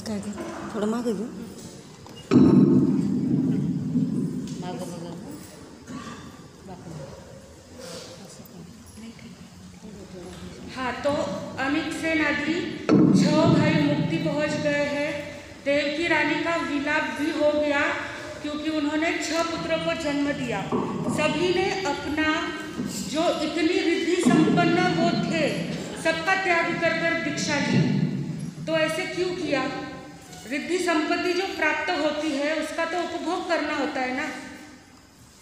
काय ते थोडं मागे घेऊ. मागं बघा. हाँ, तो अमित सेन आदि 6 भाई मुक्ति पहुंच गए हैं। देवकी रानी का विलाप भी हो गया क्योंकि उन्होंने 6 पुत्रों को जन्म दिया। सभी ने अपना जो इतनी रिद्धि संपन्न वो थे सबका त्याग कर कर दीक्षा ली। तो ऐसे क्यों किया? रिद्धि संपत्ति जो प्राप्त होती है उसका तो उपभोग करना होता है ना,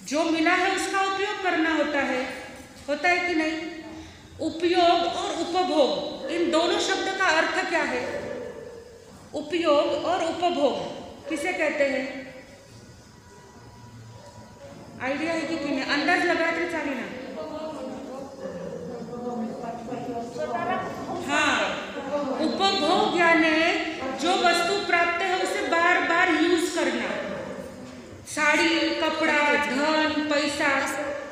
जो मिला है उसका उपयोग करना होता है कि नहीं? उपयोग और उपभोग, इन दोनों शब्द का अर्थ क्या है? उपयोग और उपभोग किसे कहते हैं? आइडिया है कि नहीं? अंदाज लगाते चाहे ना। हाँ, उपभोग यानी जो वस्तु प्राप्त है उसे बार बार यूज करना। साड़ी, कपड़ा, धन, पैसा,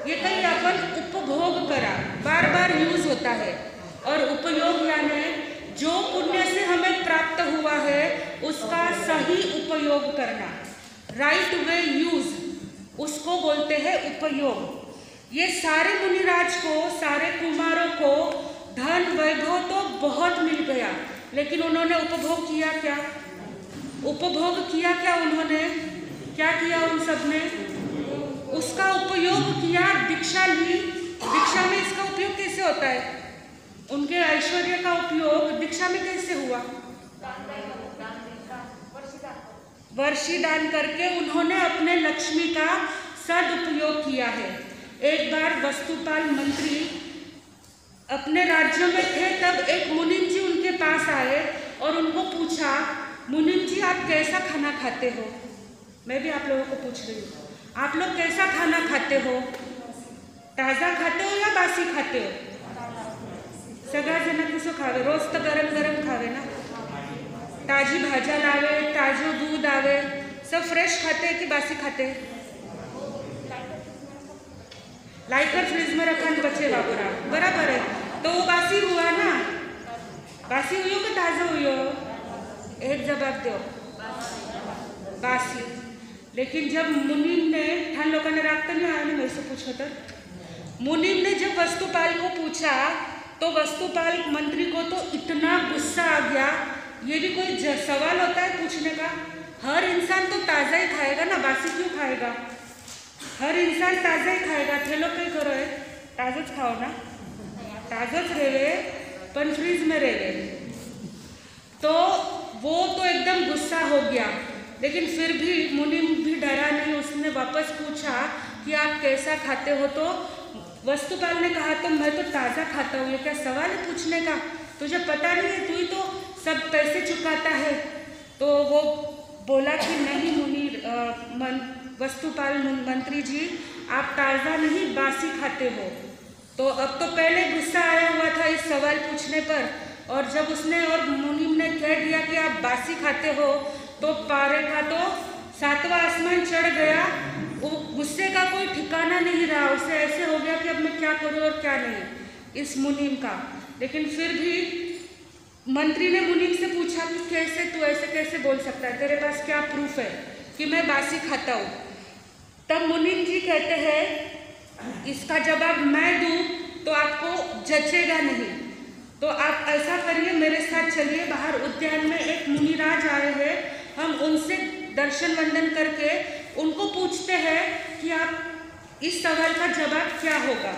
ये कहीं अपन उपभोग करा, बार बार यूज होता है। और उपयोग यानी जो पुण्य से हमें प्राप्त हुआ है उसका सही उपयोग करना, राइट वे यूज, उसको बोलते हैं उपयोग। ये सारे मुनिराज को, सारे कुमारों को धन वैभव तो बहुत मिल गया, लेकिन उन्होंने उपभोग किया क्या? उपभोग किया क्या उन्होंने? क्या किया उन सब ने? उसका उपयोग किया, दीक्षा ली। दीक्षा में इसका उपयोग कैसे होता है? उनके ऐश्वर्य का उपयोग दीक्षा में कैसे हुआ? वर्षी दान करके उन्होंने अपने लक्ष्मी का सदुपयोग किया है। एक बार वस्तुपाल मंत्री अपने राज्यों में थे, तब एक मुनिम जी उनके पास आए और उनको पूछा, मुनिम जी आप कैसा खाना खाते हो? मैं भी आप लोगों को पूछ रही हूँ, आप लोग कैसा खाना खाते हो? ताज़ा खाते हो या बासी खाते हो? सगळा जण कसं खावे? रोज तर गरम गरम खावे ना। ताजी भाज्या लावे, ताजो दूध आवे, सब फ्रेश खाते हैं कि बासी खाते हैं? लाइकर फ्रिज में रखा बचे बाबूरा, बराबर है। तो वो बासी हुआ ना? बासी हुई कि ताज़ा हुई? एक जवाब दो, बासी। लेकिन जब मुनिम ने, ठान लोकांना राग तर नहीं आया ना, मैं से पूछो तो, मुनिम ने जब वस्तुपाल को पूछा तो वस्तुपाल मंत्री को तो इतना गुस्सा आ गया। ये भी कोई सवाल होता है पूछने का? हर इंसान तो ताज़ा ही खाएगा ना, बासी क्यों खाएगा? हर इंसान ताज़ा ही खाएगा। ठेलो कई करो है, ताज़ाच खाओ ना, ताज़ाच रेवे पण फ्रीज में रेवे। तो वो तो एकदम गुस्सा हो गया, लेकिन फिर भी मुनिम भी डरा नहीं। उसने वापस पूछा कि आप कैसा खाते हो? तो वस्तुपाल ने कहा तो मैं तो ताज़ा खाता हूँ। ये क्या सवाल है पूछने का? तुझे पता नहीं है, तू ही तो सब पैसे चुकाता है। तो वो बोला कि नहीं वस्तुपाल मंत्री जी, आप ताज़ा नहीं बासी खाते हो। तो अब तो पहले गुस्सा आया हुआ था इस सवाल पूछने पर, और जब उसने और मुनिम ने कह दिया कि आप बासी खाते हो तो पारे का तो 7वां आसमान चढ़ गया। वो गुस्से का कोई ठिकाना नहीं रहा। उसे ऐसे हो गया कि अब मैं क्या करूं और क्या नहीं, इस मुनिम का। लेकिन फिर भी मंत्री ने मुनिम से पूछा कि कैसे तू ऐसे कैसे बोल सकता है, तेरे पास क्या प्रूफ है कि मैं बासी खाता हूँ? तब मुनिम जी कहते हैं, इसका जवाब मैं दूँ तो आपको जचेगा नहीं, तो आप ऐसा करिए, मेरे साथ चलिए। बाहर उद्यान में एक मुनिराज आए हैं, हम उनसे दर्शन वंदन करके उनको पूछते हैं कि आप इस सवाल का जवाब क्या होगा।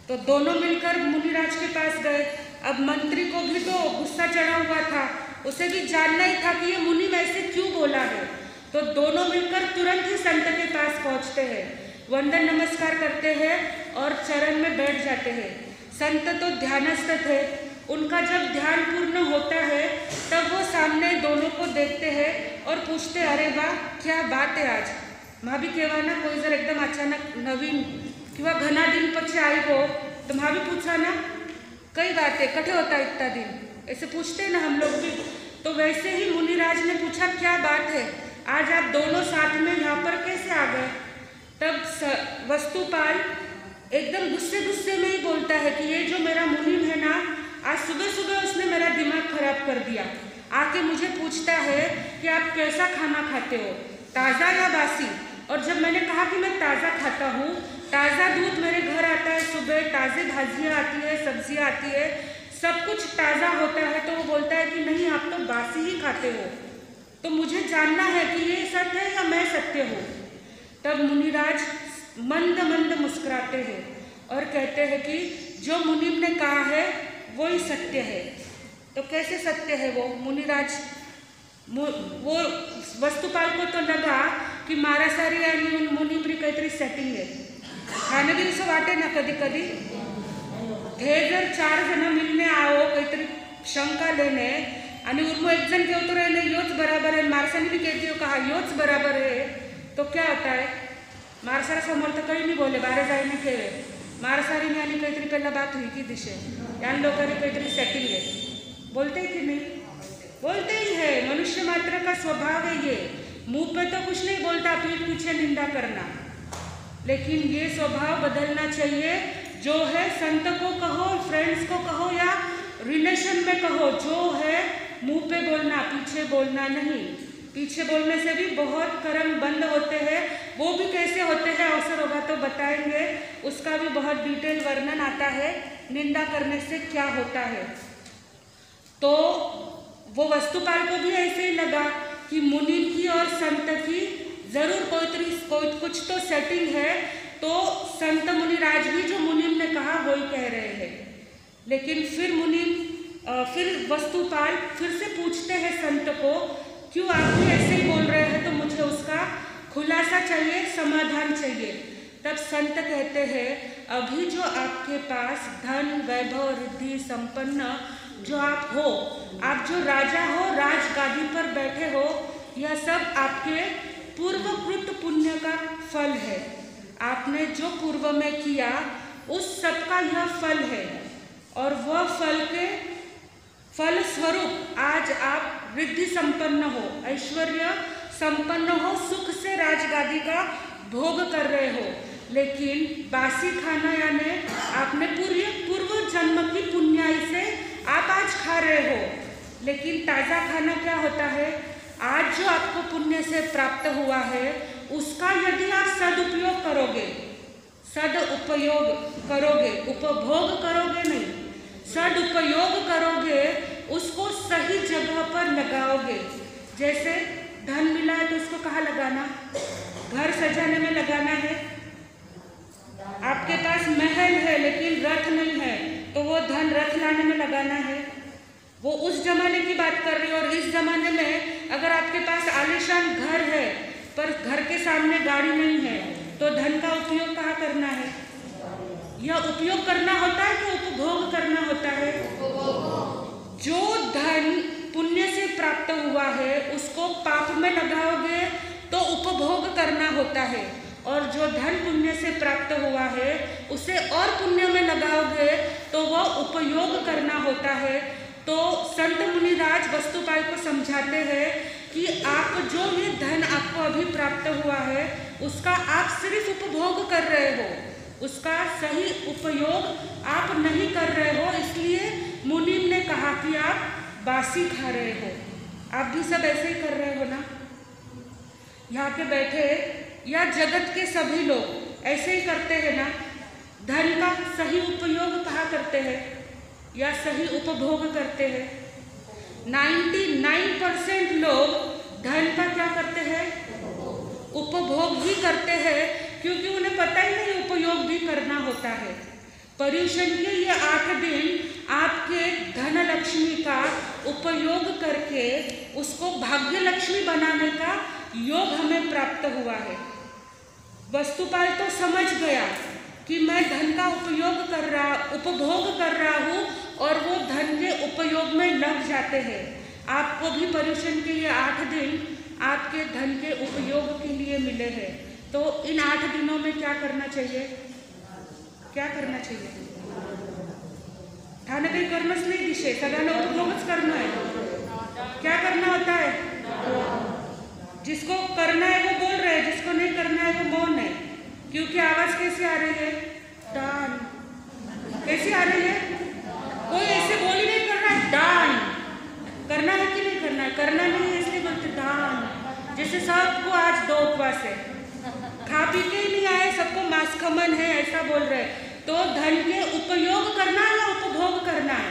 तो दोनों मिलकर मुनिराज के पास गए। अब मंत्री को भी तो गुस्सा चढ़ा हुआ था, उसे भी जानना ही था कि ये मुनिम ऐसे क्यों बोला है। तो दोनों मिलकर तुरंत ही संत के पास पहुंचते हैं, वंदन नमस्कार करते हैं और चरण में बैठ जाते हैं। संत तो ध्यानस्थ थे, उनका जब ध्यान पूर्ण होता है तब वो सामने दोनों को देखते हैं और पूछते, अरे वाह क्या बात है आज? भाभी केवा ना, कोई जर एकदम अचानक नवीन किंवा घना दिन पछी आई हो तो भाभी पूछा ना कई बात है, कठे होता इतना दिन, ऐसे पूछते हैं ना हम लोग भी। तो वैसे ही मुनिराज ने पूछा, क्या बात है आज आप दोनों साथ में यहाँ पर कैसे आ गए? तब वस्तुपाल एकदम गुस्से में ही बोलता है कि ये जो मेरा मुनिम है ना, आज सुबह सुबह उसने मेरा दिमाग खराब कर दिया। आके मुझे पूछता है कि आप कैसा खाना खाते हो, ताज़ा या बासी। और जब मैंने कहा कि मैं ताज़ा खाता हूँ, ताज़ा दूध मेरे घर आता है सुबह, ताज़े भाजियाँ आती है, सब्जियाँ आती है, सब कुछ ताज़ा होता है, तो वो बोलता है कि नहीं आप तो बासी ही खाते हो। तो मुझे जानना है कि ये सत्य है या मैं सत्य हूँ। तब मुनिराज मंद मंद मुस्कुराते हैं और कहते हैं कि जो मुनिम ने कहा है वो ही सत्य है। तो कैसे सत्य है वो? मुनिराज वो वस्तुपाल को तो लगा की मारासारी आणि मुनिमरी काहीतरी सेटिंग आहे. खाणे दिवस वाटे ना कधी कधी हे जर 4 जण मिलने आओ काहीतरी शंका लेने आणि उर्मो एक जन कहते रहे योच बराबर है, मारसाने भी कहती हो कहा योच बराबर है, तो क्या होता है? मारसारा समोर तर काही नाही बोले, बारे जाईने खेळे मारसारीने आणि काहीतरी पहिला बात हुई की दिशे या लोकांनी काहीतरी सेटिंग है. बोलते ही कि नहीं? बोलते ही है. मनुष्य मात्र का स्वभाव है ये. मुंह पे तो कुछ नहीं बोलता, पीठ पीछे निंदा करना, लेकिन ये स्वभाव बदलना चाहिए. जो है संत को कहो, फ्रेंड्स को कहो या रिलेशन में कहो, जो है मुंह पे बोलना, पीछे बोलना नहीं. पीछे बोलने से भी बहुत कर्म बंद होते हैं. वो भी कैसे होते हैं अवसर होगा तो बताएंगे, उसका भी बहुत डिटेल वर्णन आता है. निंदा करने से क्या होता है. तो वो वस्तुपाल को भी ऐसे ही लगा कि मुनि की और संत की जरूर कोई कुछ तो सेटिंग है. तो संत मुनिराज भी जो मुनिम ने कहा वही कह रहे हैं. लेकिन फिर वस्तुपाल फिर से पूछते हैं संत को, क्यों आप भी ऐसे ही बोल रहे हैं? तो मुझे उसका खुलासा चाहिए, समाधान चाहिए. तब संत कहते हैं, अभी जो आपके पास धन वैभव रिद्धि संपन्न जो आप हो, आप जो राजा हो, राजगादी पर बैठे हो, यह सब आपके पूर्वकृत पुण्य का फल है. आपने जो पूर्व में किया उस सब का यह फल है. और वह फल के फल स्वरूप आज आप रिद्धि संपन्न हो, ऐश्वर्य संपन्न हो, सुख से राजगादी का भोग कर रहे हो. लेकिन बासी खाना यानी आपने पूर्व जन्म की पुण्याई से आप आज खा रहे हो. लेकिन ताज़ा खाना क्या होता है? आज जो आपको पुण्य से प्राप्त हुआ है उसका यदि आप सदुपयोग करोगे, उपभोग करोगे नहीं, सदुपयोग करोगे, उसको सही जगह पर लगाओगे. जैसे धन मिला है तो उसको कहाँ लगाना? घर सजाने में लगाना है. आपके पास महल है लेकिन रथ नहीं है, तो वो धन रथ लाने में लगाना है. वो उस जमाने की बात कर रही है. और इस जमाने में अगर आपके पास आलीशान घर है पर घर के सामने गाड़ी नहीं है, तो धन का उपयोग कहाँ करना है? यह उपयोग करना होता है कि उपभोग करना होता है? जो धन पुण्य से प्राप्त हुआ है उसको पाप में लगाओगे तो उपभोग करना होता है. और जो धन पुण्य से प्राप्त हुआ है उसे और पुण्य में लगाओगे तो वह उपयोग करना होता है. तो संत मुनिराज वस्तुपाल को समझाते हैं कि आप जो ये धन आपको अभी प्राप्त हुआ है उसका आप सिर्फ उपभोग कर रहे हो, उसका सही उपयोग आप नहीं कर रहे हो. इसलिए मुनिम ने कहा कि आप बासी खा रहे हो. आप भी सब ऐसे ही कर रहे हो ना? यहाँ के बैठे या जगत के सभी लोग ऐसे ही करते हैं ना? धन का सही उपयोग कहाँ करते हैं या सही उपभोग करते हैं? 99% लोग धन का क्या करते हैं? उपभोग ही करते हैं, क्योंकि उन्हें पता ही नहीं उपयोग भी करना होता है. पर्युषण के ये 8 दिन आपके धन लक्ष्मी का उपयोग करके उसको भाग्य लक्ष्मी बनाने का योग हमें प्राप्त हुआ है. वस्तुपाल तो समझ गया कि मैं धन का उपभोग कर रहा हूँ और वो धन के उपयोग में लग जाते हैं. आपको भी पर्युषण के ये 8 दिन आपके धन के उपयोग के लिए मिले हैं. तो इन 8 दिनों में क्या करना चाहिए? क्या करना चाहिए? ठाणे काही करणंच नाही दिशे, सगळ्यांना उपभोगच करणं आहे. क्या करना होता है? जिसको करना है वो बोल रहे हैं, जिसको नहीं करना है वो मौन है. क्योंकि आवाज कैसी आ रही है? दान. कैसी आ रही है? कोई ऐसे बोल ही नहीं कर रहा है दान. करना है कि नहीं करना है? करना नहीं है इसलिए बोलते दान। जैसे सबको आज 2 उपवास है, खा पी के ही नहीं आए, सबको मांस खमन है ऐसा बोल रहे, तो धन के उपयोग करना है या उपभोग करना है?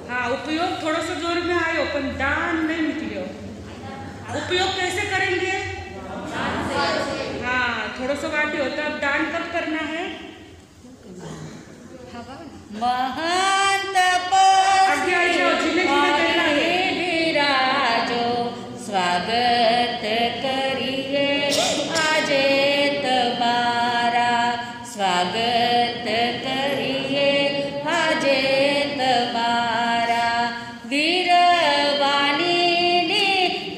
हाँ, उपयोग थोड़ा सा जोर में आयो पर दान नहीं निकलियो। उपयोग कैसे करेंगे? हाँ, थोड़ा सा बाटी होता है। अब दान कब करना है? महान आगे आ जाओ, जिन्हें जिन्हें कहना है। विराजो स्वागत करिए आजे तुम्हारा, स्वागत करिए आजे तुम्हारा। वीरवाणी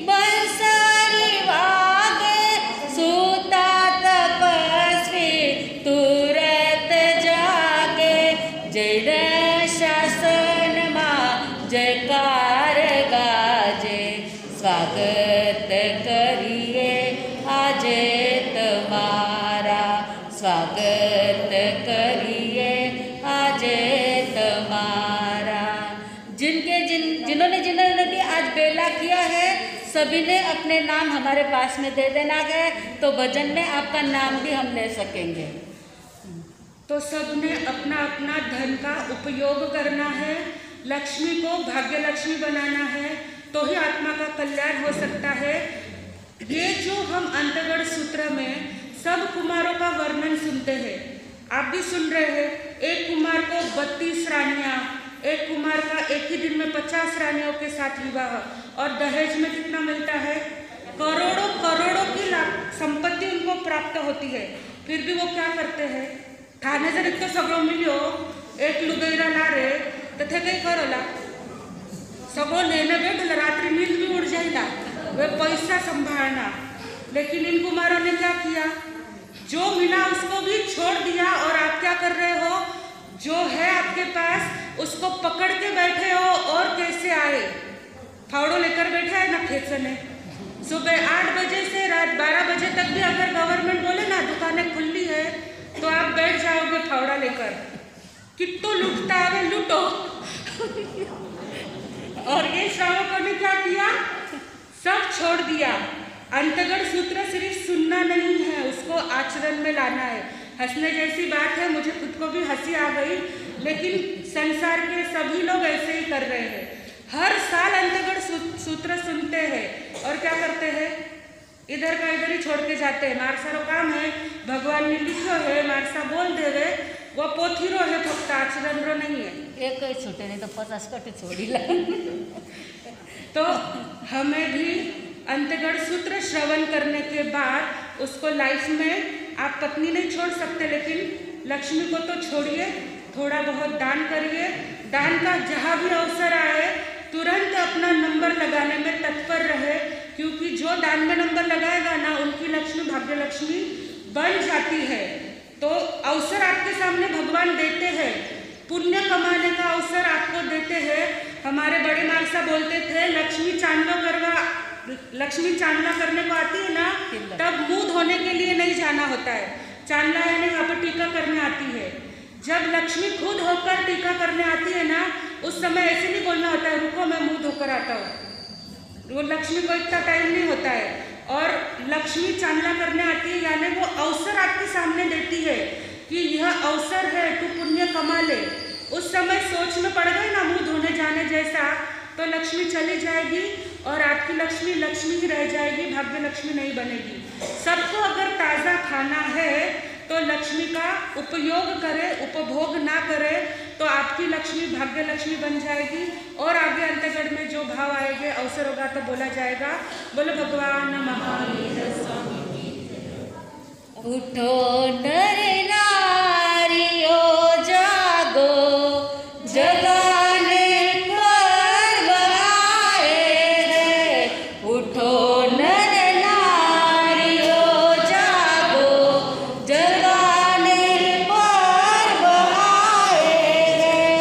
बंसरी वागे, सूता तपस्वी तुरत जागे। जय शासन मां जयकार गाजे, स्वागत करिए आजे तुम्हारा, स्वागत करिए आजे तुम्हारा। जिन्होंने भी आज बेला किया है, सभी ने अपने नाम हमारे पास में दे देना है, तो भजन में आपका नाम भी हम ले सकेंगे। तो सबने अपना अपना धन का उपयोग करना है, लक्ष्मी को भाग्य लक्ष्मी बनाना है, तो ही आत्मा का कल्याण हो सकता है। ये जो हम अंतगढ़ सूत्र में सब कुमारों का वर्णन सुनते हैं, आप भी सुन रहे हैं। एक कुमार को 32 रानियां, एक कुमार का एक ही दिन में 50 रानियों के साथ विवाह, और दहेज में कितना मिलता है? करोड़ों करोड़ों की संपत्ति उनको प्राप्त होती है। फिर भी वो क्या करते हैं? थाने जर एक तो सगळं मिलो, एक लुगैरा ला रे, तो थे काही करोला सगळं लेने बैठला, रात्रि नींद भी उड़ जाएगा, वे पैसा संभालना। लेकिन इन कुमारों ने क्या किया? जो मिला उसको भी छोड़ दिया। और आप क्या कर रहे हो? जो है आपके पास उसको पकड़ के बैठे हो। और कैसे आए? फावड़ो लेकर बैठे है ना खेचने। सुबह 8 बजे से रात 12 बजे तक भी अगर गवर्नमेंट बोले ना दुकानें खुली है, तो आप बैठ जाओगे फावड़ा लेकर। कितो लूटता है, लूटो। और ये श्रावकों ने क्या किया? सब छोड़ दिया। अंतगढ़ सूत्र सिर्फ सुनना नहीं है, उसको आचरण में लाना है। हंसने जैसी बात है, मुझे खुद को भी हंसी आ गई, लेकिन संसार के सभी लोग ऐसे ही कर रहे हैं। हर साल अंतगढ़ सूत्र सुनते हैं और क्या करते हैं? इधर का इधर ही छोड़ के जाते हैं। मारसारो काम है, भगवान ने लिखो है, मारसा बोल देवे, वो पोथीरो है, फक्त आचरणरो नहीं है। एक ही छूटे नहीं तो 50 कटी छोड़ी ला। तो हमें भी अंतगढ़ सूत्र श्रवण करने के बाद उसको लाइफ में, आप पत्नी नहीं छोड़ सकते, लेकिन लक्ष्मी को तो छोड़िए, थोड़ा बहुत दान करिए। दान का जहाँ भी अवसर आए तुरंत अपना नंबर लगाने में तत्पर रहे, क्योंकि जो दान में नंबर लगाएगा ना, उनकी लक्ष्मी भाग्य लक्ष्मी बन जाती है। तो अवसर आपके सामने भगवान देते हैं, पुण्य कमाने का अवसर आपको देते हैं। हमारे बड़े मालसा बोलते थे, लक्ष्मी चांदला करने को आती है ना, तब मुंह धोने के लिए नहीं जाना होता है। चांदला यानी यहाँ पर टीका करने आती है। जब लक्ष्मी खुद होकर टीका करने आती है ना, उस समय ऐसे नहीं बोलना होता है, रुको मैं मुंह धोकर आता हूँ। वो लक्ष्मी को इतना टाइम नहीं होता है। और लक्ष्मी चांदला करने आती है, यानी वो अवसर आपके सामने देती है कि यह अवसर है, तू पुण्य कमा ले। उस समय सोच में पड़ गए ना मुंह धोने जाने जैसा, तो लक्ष्मी चली जाएगी और आपकी लक्ष्मी लक्ष्मी ही रह जाएगी, भाग्य लक्ष्मी नहीं बनेगी। सबको अगर ताज़ा खाना है तो लक्ष्मी का उपयोग करे, उपभोग ना करे, तो आपकी लक्ष्मी भाग्य लक्ष्मी बन जाएगी। और आगे अंतगढ़ में जो भाव आएंगे, अवसर होगा तो बोला जाएगा। बोलो भगवान महावीर स्वामी। उठो नर नारियो जागो, जगाने पर्व आए हैं। उठो नर नारियो जागो, जगाने पर्व आए हैं।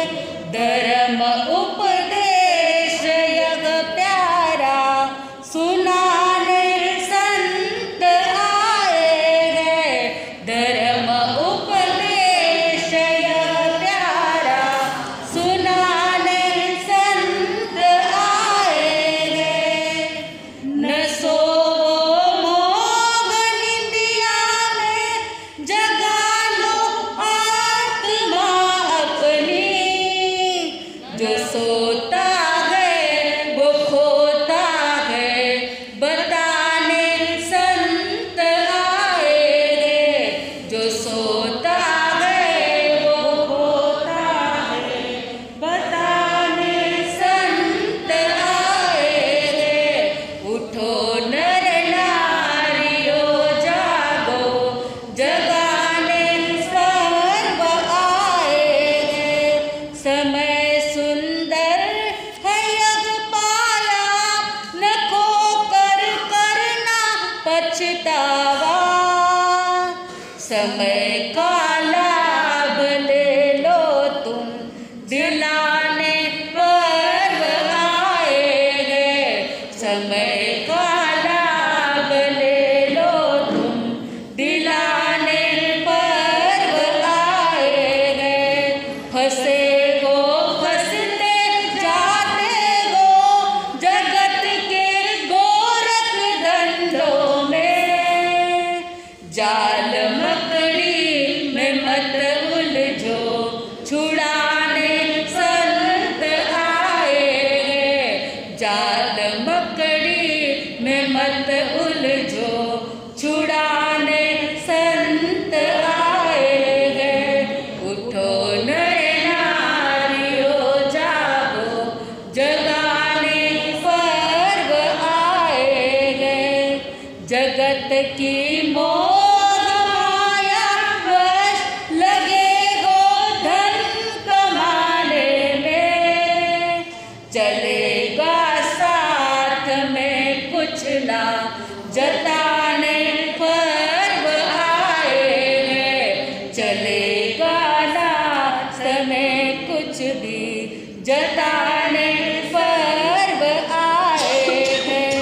धर्म उपदेश यग प्यारा, सुनाने संत आए हैं। धर्म पछतावा। समय का लाभ ले लो तुम, दिलाने पर्व आए हैं। समय का लाभ ले लो तुम, दिलाने पर्व आए हैं। फंसे हो फंसते जाते हो जगत के गोरख धंधों में। जाल मकड़ी में मत उलझो, छुड़ाने संत आए हैं। जाल मकड़ी में मत उलझो, छुड़ाने संत आए हैं। उठो नर नारियों जागो, जगाने पर्व आए हैं। जगत की मोह माया वश लगे हो धन कमाने में। चलेगा साथ में कुछ ना, जताने पर्व आए हैं। चलेगा ना समय कुछ भी, जताने पर्व आए हैं।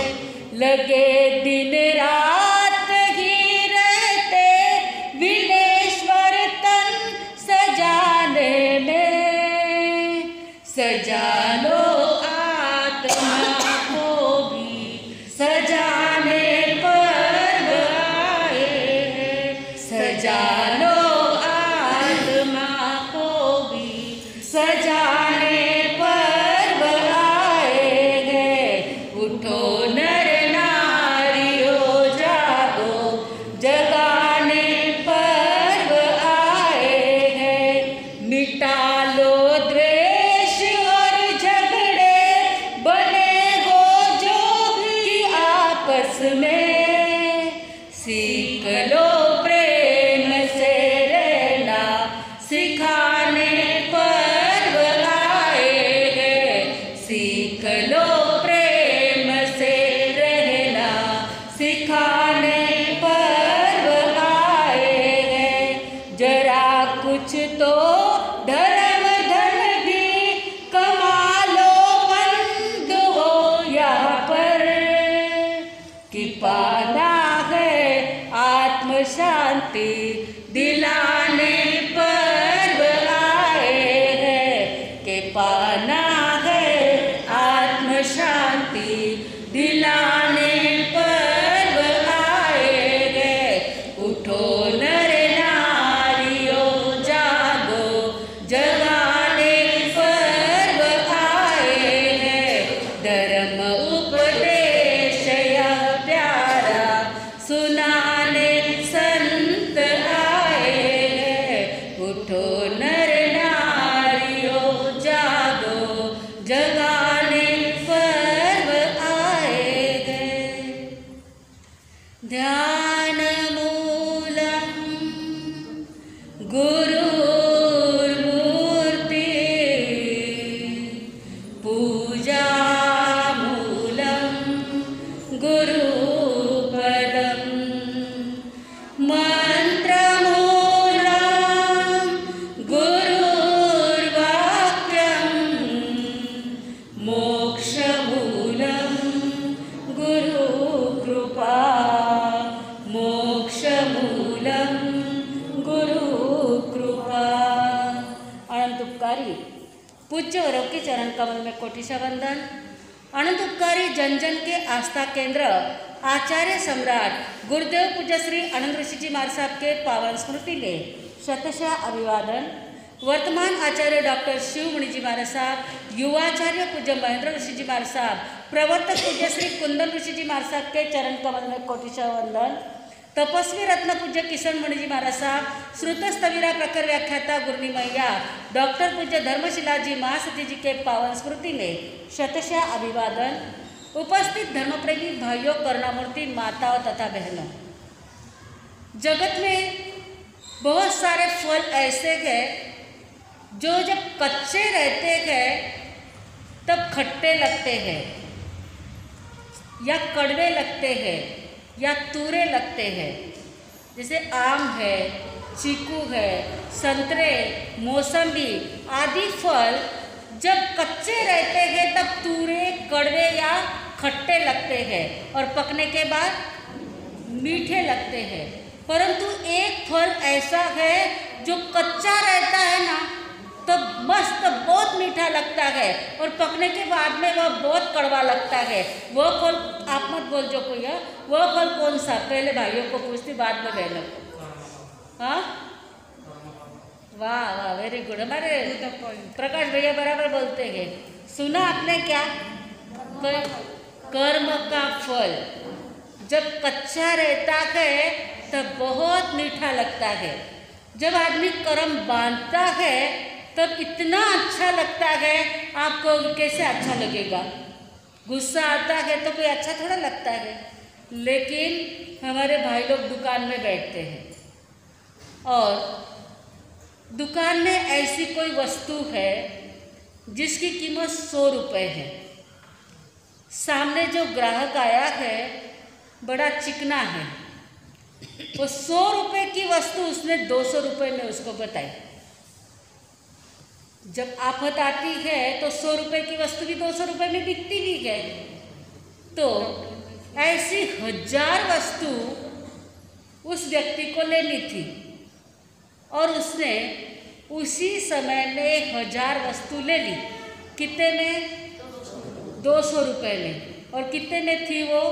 लगे दिन रात ही रहते विनेश्वर तन सजाने में। सजा लो आत्मा को भी, सजाने पर्व आए हैं। सजा लो आत्मा को भी, सजाने पर्व आए हैं। उठो नर नारियों जागो, जगाने पर्व आए हैं। मिटा लो द्वेष और झगड़े, बने हो जो कि आपस में। सीख लो प्रेम से रहना, सिखाने पर्व आए हैं। सीख लो प्रेम से रहना, सिखाने पर्व आए हैं। जरा कुछ तो धर्म धन भी कमा लो बंधुओं यहाँ पर। कि पाना है आत्म शांति, दिलाने पर्व आए हैं। कि पाना है आत्म शांति, दिलाने पर्व आए हैं। उठो नर नारियों जागो, जगाने पर्व आए हैं। धर्म उपदेश यह प्यारा, सुनाने संत आए हैं। उठो नर नारियों जागो, जगाने पर्व आए हैं। ध्यान मूलम गुरुर्मूर्ति, पूजा मूलम गुरुपदम। मंत्रमूलम गुरुर्वाक्यम, मोक्षमूलम गुरुकृपा। मोक्षमूलम गुरुकृपा। अनंत उपकारी पूज्य औरव के चरण कमल में कोटिशा वंदन। अनंत उपकारी जन जन के आस्था केंद्र आचार्य सम्राट गुरुदेव पूज्य श्री आनंद ऋषि जी महाराज साहब के पावन स्मृति में शतशः अभिवादन। वर्तमान आचार्य डॉक्टर शिवमणि जी महाराज साहब, युवाचार्य पूज्य महेंद्र ऋषि जी महाराज साहब, प्रवर्तक पूज्य श्री कुंदन ऋषि जी महाराज साहब के चरण कमल में कोटिशा वंदन। तपस्वी रत्न पूज्य किशन मणि जी महाराज साहब, श्रुतस्तवीरा प्रखर व्याख्याता गुरनी मैया डॉक्टर पूज्य धर्मशिला जी महासती जी के पावन स्मृति में शतशः अभिवादन। उपस्थित धर्मप्रेमी भाइयों, करुणामूर्ति माताओं तथा बहनों, जगत में बहुत सारे फल ऐसे हैं जो जब कच्चे रहते हैं तब खट्टे लगते हैं या कड़वे लगते हैं, या तूरे लगते हैं। जैसे आम है, चीकू है, संतरे, मौसम्बी आदि फल जब कच्चे रहते हैं तब तूरे, कड़वे या खट्टे लगते हैं और पकने के बाद मीठे लगते हैं। परंतु एक फल ऐसा है जो कच्चा रहता है ना तो मस्त बहुत मीठा लगता है और पकने के बाद में वह बहुत कड़वा लगता है। वह फल आप मत बोल जो कोई है, वह फल कौन सा? पहले भाइयों को पूछती, बाद में बहनों को। हाँ, वाह वाह, वेरी गुड। हमारे प्रकाश भैया बराबर बोलते हैं। सुना आपने क्या? कर्म का फल जब कच्चा रहता है तब बहुत मीठा लगता है। जब आदमी कर्म बांधता है तब इतना अच्छा लगता है। आपको कैसे अच्छा लगेगा? गुस्सा आता है तो कोई अच्छा थोड़ा लगता है। लेकिन हमारे भाई लोग दुकान में बैठते हैं और दुकान में ऐसी कोई वस्तु है जिसकी कीमत 100 रुपये है। सामने जो ग्राहक आया है बड़ा चिकना है, वो 100 रुपये की वस्तु उसने 200 रुपये में उसको बताई। जब आफत आती है तो 100 रुपये की वस्तु भी 200 रुपये में बिकती भी है। तो ऐसी 1000 वस्तु उस व्यक्ति को लेनी थी और उसने उसी समय में 1000 वस्तु ले ली। कितने में? 200 रुपये में। और कितने में थी वो?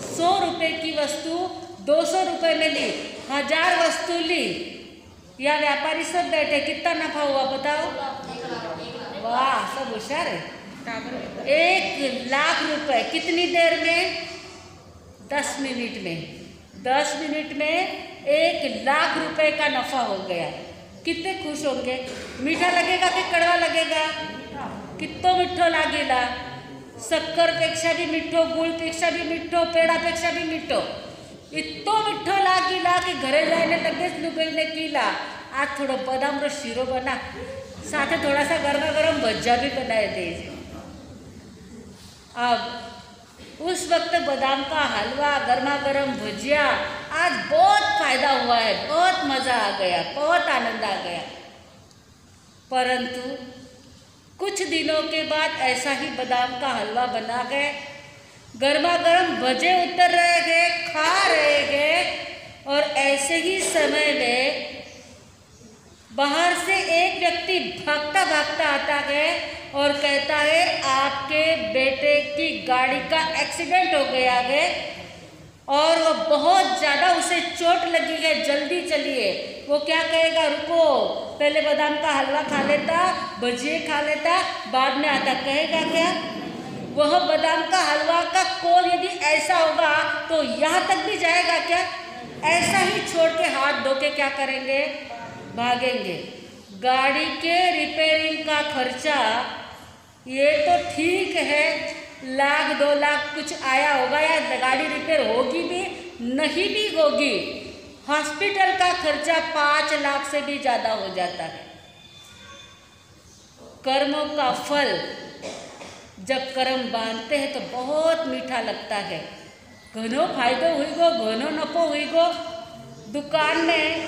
100 रुपये की वस्तु 200 रुपये में ली। 1000 वस्तु ली। या व्यापारी सब बैठे, कितना नफा हुआ बताओ? वाह, सब होशियार है। 1,00,000 रुपये कितनी देर में? 10 मिनट में। 10 मिनट में 1,00,000 रुपये का नफा हो गया। कितने खुश होंगे? मीठा लगेगा कि कड़वा लगेगा? कितो मीठो लागेला। शक्कर पेक्षा भी मीठो, गुड़ पेक्षा भी मीठो, पेड़ा पेक्षा भी मीठो। इतो मीठो लागिला कि घरे जाने लगे लुगाईने कीला आज थोड़ो बदाम रो शीरो बना, साथे थोड़ा सा गर्मा गर्म भज्जा भी बनाए दीजिए। अब उस वक्त बादाम का हलवा, गर्मा गर्म भुजिया, आज बहुत फायदा हुआ है, बहुत मज़ा आ गया, बहुत आनंद आ गया। परंतु कुछ दिनों के बाद ऐसा ही बादाम का हलवा बना गए, गर्मा गर्म भजे उतर रहे गए, खा रहे गए और ऐसे ही समय में बाहर से एक व्यक्ति भागता भागता आता है और कहता है आपके बेटे की गाड़ी का एक्सीडेंट हो गया है और वो बहुत ज़्यादा उसे चोट लगी है, जल्दी चलिए। वो क्या कहेगा? रुको, पहले बादाम का हलवा खा लेता, भजिए खा लेता, बाद में आता। कहेगा क्या? वह बादाम का हलवा का कोल यदि ऐसा होगा तो यहाँ तक भी जाएगा क्या? ऐसा ही छोड़ के हाथ धो के क्या करेंगे? भागेंगे। गाड़ी के रिपेयरिंग का खर्चा ये तो ठीक है, 1,00,000 2 लाख कुछ आया होगा या गाड़ी रिपेयर होगी भी नहीं भी होगी, हॉस्पिटल का खर्चा 5 लाख से भी ज़्यादा हो जाता है। कर्मों का फल जब कर्म बांधते हैं तो बहुत मीठा लगता है। घनो फायदो हुई गो, घनो नफो हुई गो। दुकान में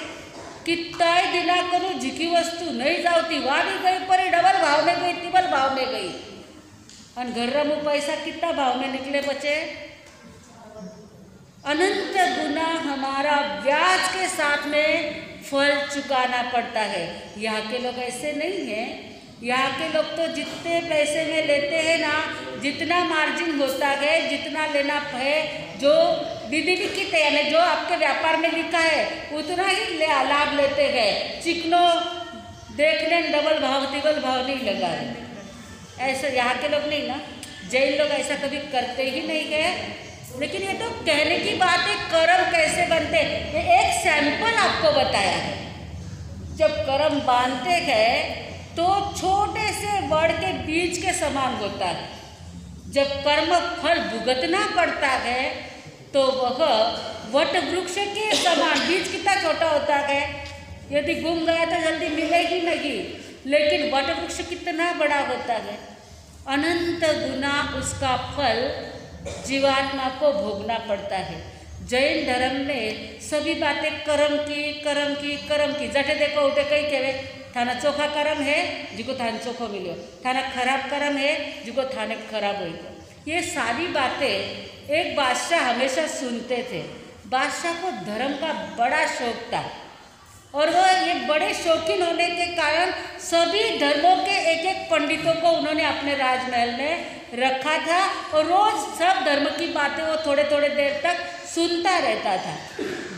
कितना दिना करूँ जिकी वस्तु नहीं जाती वहाँ भी गई, पर डबल भाव में गई, ट्रिपल भाव में गई। और घर में पैसा कितना भाव में निकले बचे? अनंत गुना हमारा ब्याज के साथ में फल चुकाना पड़ता है। यहाँ के लोग ऐसे नहीं हैं। यहाँ के लोग तो जितने पैसे में लेते हैं ना, जितना मार्जिन होता है, जितना लेना है, जो दीदी की तैयारी जो आपके व्यापार में लिखा है उतना ही लाभ लेते हैं। चिकनो देखने डबल भाव तिबल भाव नहीं लगा रहे। ऐसा यहाँ के लोग नहीं ना, जैन लोग ऐसा कभी करते ही नहीं है। लेकिन ये तो कहने की बात है, कर्म कैसे बनते, ये एक सैंपल आपको बताया है। जब कर्म बांधते हैं तो छोटे से वड़ के बीज के समान होता है। जब कर्म फल भुगतना पड़ता है तो वह वट वृक्ष के समान, बीज कितना छोटा होता है, यदि गुम गया तो जल्दी मिलेगी नहीं, लेकिन वट वृक्ष कितना बड़ा होता है। अनंत गुना उसका फल जीवात्मा को भोगना पड़ता है। जैन धर्म में सभी बातें कर्म की जटे देखो उठे कई कहे थाना चोखा कर्म है जिको थाने चोखो मिलो, थाना खराब कर्म है जिको थाने खराब हुई। ये सारी बातें एक बादशाह हमेशा सुनते थे। बादशाह को धर्म का बड़ा शौक था और वो ये बड़े शौकीन होने के कारण सभी धर्मों के एक एक पंडितों को उन्होंने अपने राजमहल में रखा था और रोज सब धर्म की बातें वो थोड़े थोड़े देर तक सुनता रहता था।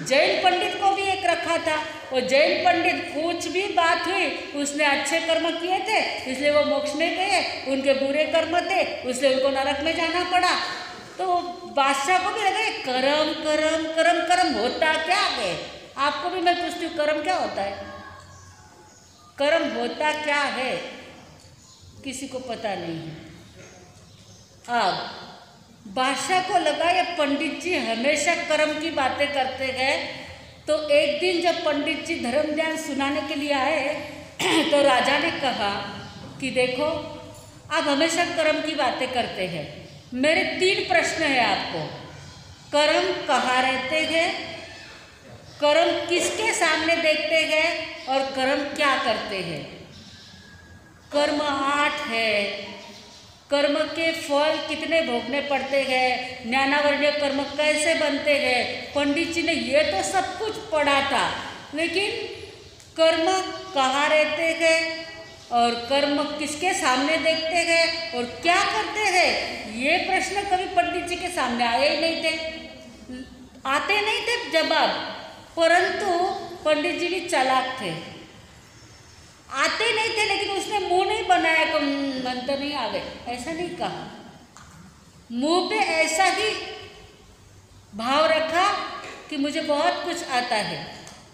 जैन पंडित को भी एक रखा था। वो जैन पंडित कुछ भी बात हुई, उसने अच्छे कर्म किए थे इसलिए वो मोक्ष में गए, उनके बुरे कर्म थे इसलिए उनको नरक में जाना पड़ा। तो बादशाह को भी लगा ये कर्म कर्म कर्म कर्म होता क्या है। आपको भी मैं पूछती हूँ कर्म क्या होता है, कर्म होता क्या है, किसी को पता नहीं है। अब बादशाह को लगा ये पंडित जी हमेशा कर्म की बातें करते हैं। तो एक दिन जब पंडित जी धर्म ज्ञान सुनाने के लिए आए तो राजा ने कहा कि देखो आप हमेशा कर्म की बातें करते हैं, मेरे 3 प्रश्न है आपको। कर्म कहाँ रहते हैं, कर्म किसके सामने देखते हैं और कर्म क्या करते हैं। कर्म 8 है, कर्म के फल कितने भोगने पड़ते हैं, ज्ञानावर्णीय कर्म कैसे बनते हैं। पंडित जी ने ये तो सब कुछ पढ़ा था, लेकिन कर्म कहाँ रहते हैं और कर्म किसके सामने देखते हैं और क्या करते हैं, ये प्रश्न कभी पंडित जी के सामने आए ही नहीं थे, आते नहीं थे जवाब। परंतु पंडित जी भी चालाक थे, आते नहीं थे लेकिन उसने मुंह नहीं बनाया कि मन तो नहीं आ गए, ऐसा नहीं कहा। मुंह पे ऐसा ही भाव रखा कि मुझे बहुत कुछ आता है।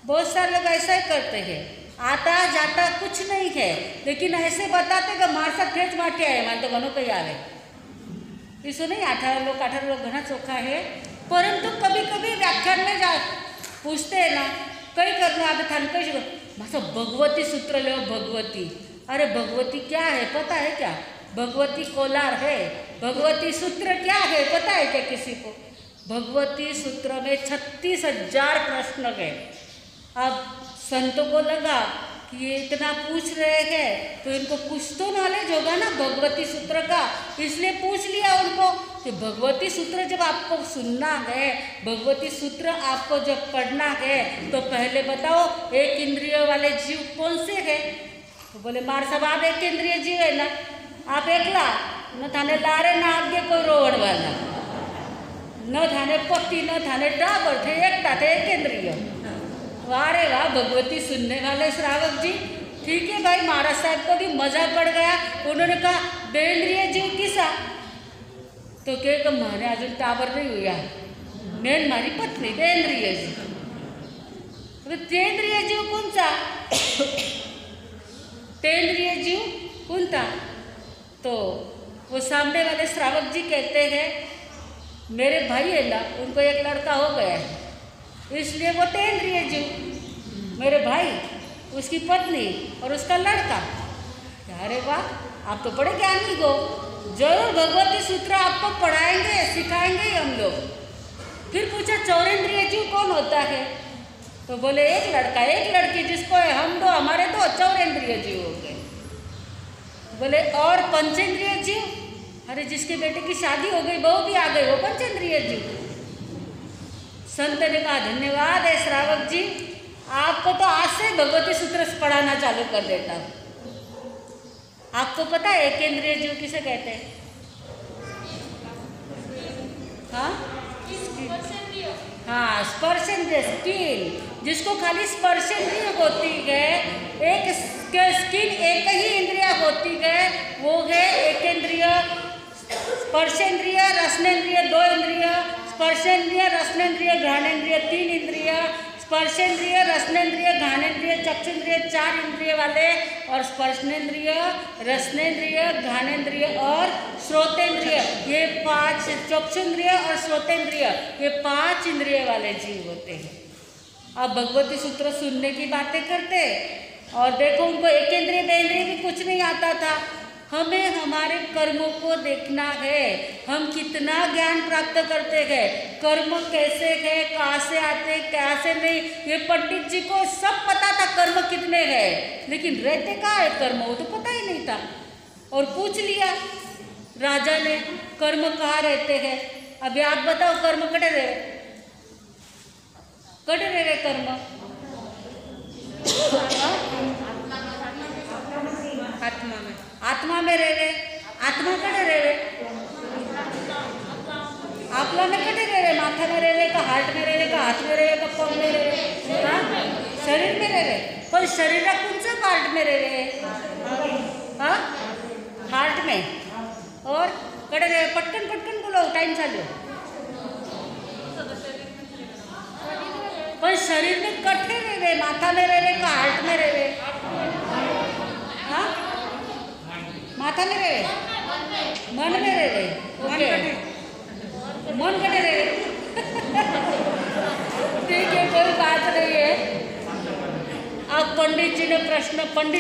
बहुत सारे लोग ऐसा ही करते हैं, आता जाता कुछ नहीं है लेकिन ऐसे बताते कि मार सा ठेच माटे आए मान तो घणो कहीं आवे। इसो नहीं 18 लोग घना चोखा है। परंतु कभी कभी व्याख्यान में जा पूछते हैं ना कई करना आप थान कही मासा भगवती सूत्र लो भगवती। अरे भगवती क्या है पता है क्या, भगवती कोलार है। भगवती सूत्र क्या है पता है क्या किसी को। भगवती सूत्र में 36,000 प्रश्न है। अब संतों को लगा कि ये इतना पूछ रहे हैं तो इनको कुछ तो नॉलेज होगा ना भगवती सूत्र का, इसलिए पूछ लिया उनको कि भगवती सूत्र जब आपको सुनना है, भगवती सूत्र आपको जब पढ़ना है तो पहले बताओ एक इंद्रिय वाले जीव कौन से है। तो बोले मार साहब आप एक इंद्रिय जीव है ना, आप एकला न थाने लारे ना आगे कोई रोवण वाला, न थाने पत्ती न थाने डाबर थे, एकता थे एक इंद्रिय। वाह रे वाह भगवती सुनने वाले श्रावक जी। ठीक है भाई, महाराज साहब को भी मजा पड़ गया। उन्होंने कहा बेंद्रिय जीव किसा, तो कहे मारे अजून टाबर नहीं हुआ, मेन मारी पत्नी बेंद्रिय जीव। तेंद्रिय जीव कौन सा तेंद्रिय जीव कौन था। तो वो सामने वाले श्रावक जी कहते हैं मेरे भाई है ना उनको एक लड़का हो गया है इसलिए वो तेंद्रिय जीव, मेरे भाई उसकी पत्नी और उसका लड़का। अरे वाह आप तो बड़े ज्ञानी हो, जरूर भगवती सूत्र आपको पढ़ाएंगे सिखाएंगे हम लोग। फिर पूछा चौरेंद्रिय जीव कौन होता है, तो बोले एक लड़का एक लड़की जिसको है हम दो हमारे दो चौरेंद्रिय जीव हो गए। बोले और पंचेंद्रिय जीव, अरे जिसके बेटे की शादी हो गई बहू भी आ गई वो पंचेंद्रिय जीव। संत ने कहा धन्यवाद है श्रावक जी, आपको तो आज से भगवती सूत्र पढ़ाना चालू कर देता हूँ। आपको पता है एक इंद्रिय जीव किसे कहते हैं। हाँ स्पर्शेंद्रिय स्किन, जिसको खाली स्पर्शेंद्रिय होती है, एक स्किन एक ही इंद्रिय होती है वो है एक इंद्रिय। स्पर्शेंद्रिय रसनेन्द्रिय 2 इंद्रिय, स्पर्शेंद्रिय रसनेन्द्रिय घ्राणेन्द्रिय 3 इंद्रिय, स्पर्शेंद्रिय रसनेन्द्रिय घ्राणेन्द्रिय चक्षुन्द्रिय 4 इंद्रिय वाले, और स्पर्शनेन्द्रिय रसनेन्द्रिय घ्राणेन्द्रिय और श्रोतेन्द्रिय ये 5, चक्षुन्द्रिय और श्रोतेन्द्रिय ये 5 इंद्रिय वाले जीव होते हैं। अब भगवती सूत्र सुनने की बातें करते और देखो उनको एक इंद्रिय 2 इंद्रिय भी कुछ नहीं आता था। हमें हमारे कर्मों को देखना है, हम कितना ज्ञान प्राप्त करते हैं, कर्म कैसे है, कहाँ से आते, कहाँ से नहीं। ये पंडित जी को सब पता था कर्म कितने हैं, लेकिन रहते कहाँ है कर्म, वो तो पता ही नहीं था। और पूछ लिया राजा ने, कर्म कहाँ रहते हैं। अभी आप बताओ, कर्म कटे रहे कर्म आत्मा में रहे, आत्मा कटे रहे, आपला में कटे रहे, माथा में रहे का, हार्ट में रहे का, हाथ में रहे का, पग में रहे, हाँ शरीर में रहे। पर शरीर कौन सा पार्ट में रहे, हाँ हार्ट में। और कटे रहे, पटकन पटकन बोलो, टाइम चालू। पर शरीर में कटे रहे, माथा में रहे का, हार्ट में रहे, हाँ माथा में रहे, मन में रहे, ओके मन कटे रहे ठीक है, कोई बात नहीं है। अब पंडित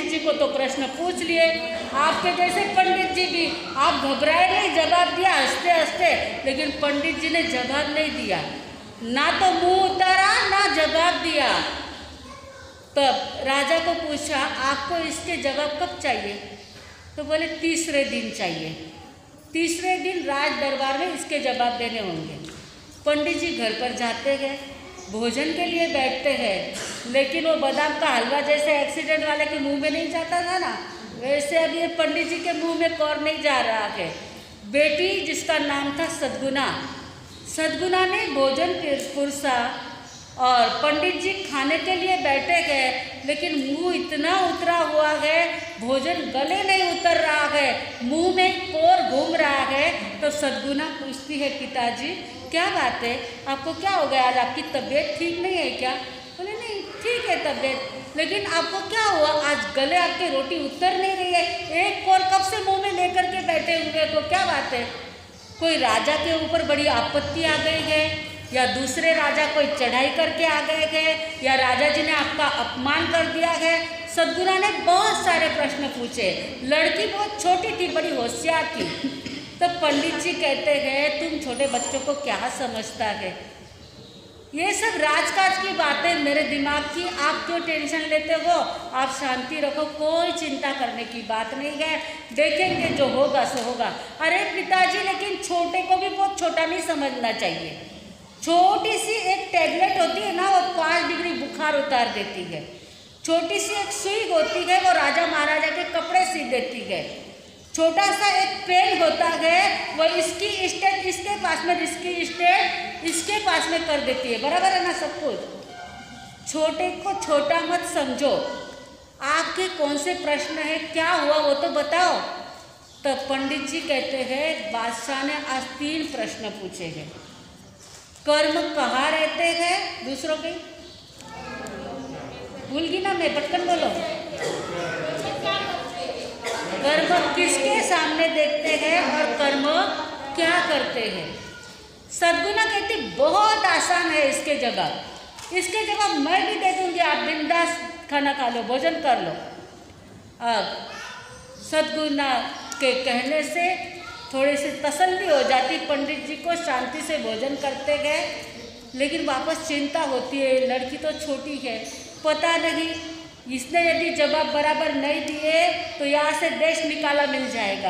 जी को तो प्रश्न पूछ लिए, आपके जैसे पंडित जी भी, आप घबराए नहीं, जवाब दिया हंसते हंसते, लेकिन पंडित जी ने जवाब नहीं दिया, ना तो मुंह उतारा ना जवाब दिया। तब राजा को पूछा, आपको इसके जवाब कब चाहिए? तो बोले तीसरे दिन चाहिए। तीसरे दिन राज दरबार में इसके जवाब देने होंगे। पंडित जी घर पर जाते हैं, भोजन के लिए बैठते हैं, लेकिन वो बादाम का हलवा जैसे एक्सीडेंट वाले के मुंह में नहीं जाता था ना, वैसे अब ये पंडित जी के मुंह में कौर नहीं जा रहा है। बेटी जिसका नाम था सद्गुना ने भोजन पुरसा और पंडित जी खाने के लिए बैठे गए, लेकिन मुंह इतना उतरा हुआ है, भोजन गले नहीं उतर रहा है, मुंह में कोर घूम रहा है। तो सद्गुना पूछती है, पिताजी क्या बात है, आपको क्या हो गया, आज आपकी तबीयत ठीक नहीं है क्या? बोले नहीं ठीक है तबीयत, लेकिन आपको क्या हुआ, आज गले आपके रोटी उतर नहीं रही है, एक कोर कब से मुँह में लेकर के बैठे हुए को, क्या बात है? कोई राजा के ऊपर बड़ी आपत्ति आ गई है, या दूसरे राजा कोई चढ़ाई करके आ गए हैं, या राजा जी ने आपका अपमान कर दिया है? सद्गुना ने बहुत सारे प्रश्न पूछे। लड़की बहुत छोटी थी, बड़ी होशियार थी। तो पंडित जी कहते हैं, तुम छोटे बच्चों को क्या समझता है, ये सब राजकाज की बातें मेरे दिमाग की, आप क्यों टेंशन लेते हो, आप शांति रखो, कोई चिंता करने की बात नहीं है, देखेंगे जो होगा सो होगा। अरे पिताजी, लेकिन छोटे को भी बहुत छोटा नहीं समझना चाहिए। छोटी सी एक टैबलेट होती है ना, वो 5 डिग्री बुखार उतार देती है। छोटी सी एक सुई होती है, वो राजा महाराजा के कपड़े सी देती है। छोटा सा एक पेन होता है, वो इसकी स्टेट इसके पास में, इसकी स्टेट इसके पास में कर देती है। बराबर है ना सब कुछ? छोटे को छोटा मत समझो। आपके कौन से प्रश्न है, क्या हुआ वो तो बताओ। तो पंडित जी कहते हैं, बादशाह ने आज 3 प्रश्न पूछे हैं। कर्म कहाँ रहते हैं, दूसरों के भूल गई ना मैं, पटकन बोलो। कर्म किसके सामने देखते हैं और कर्म क्या करते हैं? सद्गुना कहती बहुत आसान है इसके जवाब। इसके जवाब मैं भी दे दूंगी, आप बिंदास खाना खा लो, भोजन कर लो। अब सद्गुना के कहने से थोड़ी सी तसल्ली हो जाती, पंडित जी को शांति से भोजन करते गए। लेकिन वापस चिंता होती है, लड़की तो छोटी है, पता नहीं इसने यदि जवाब बराबर नहीं दिए तो यहाँ से देश निकाला मिल जाएगा।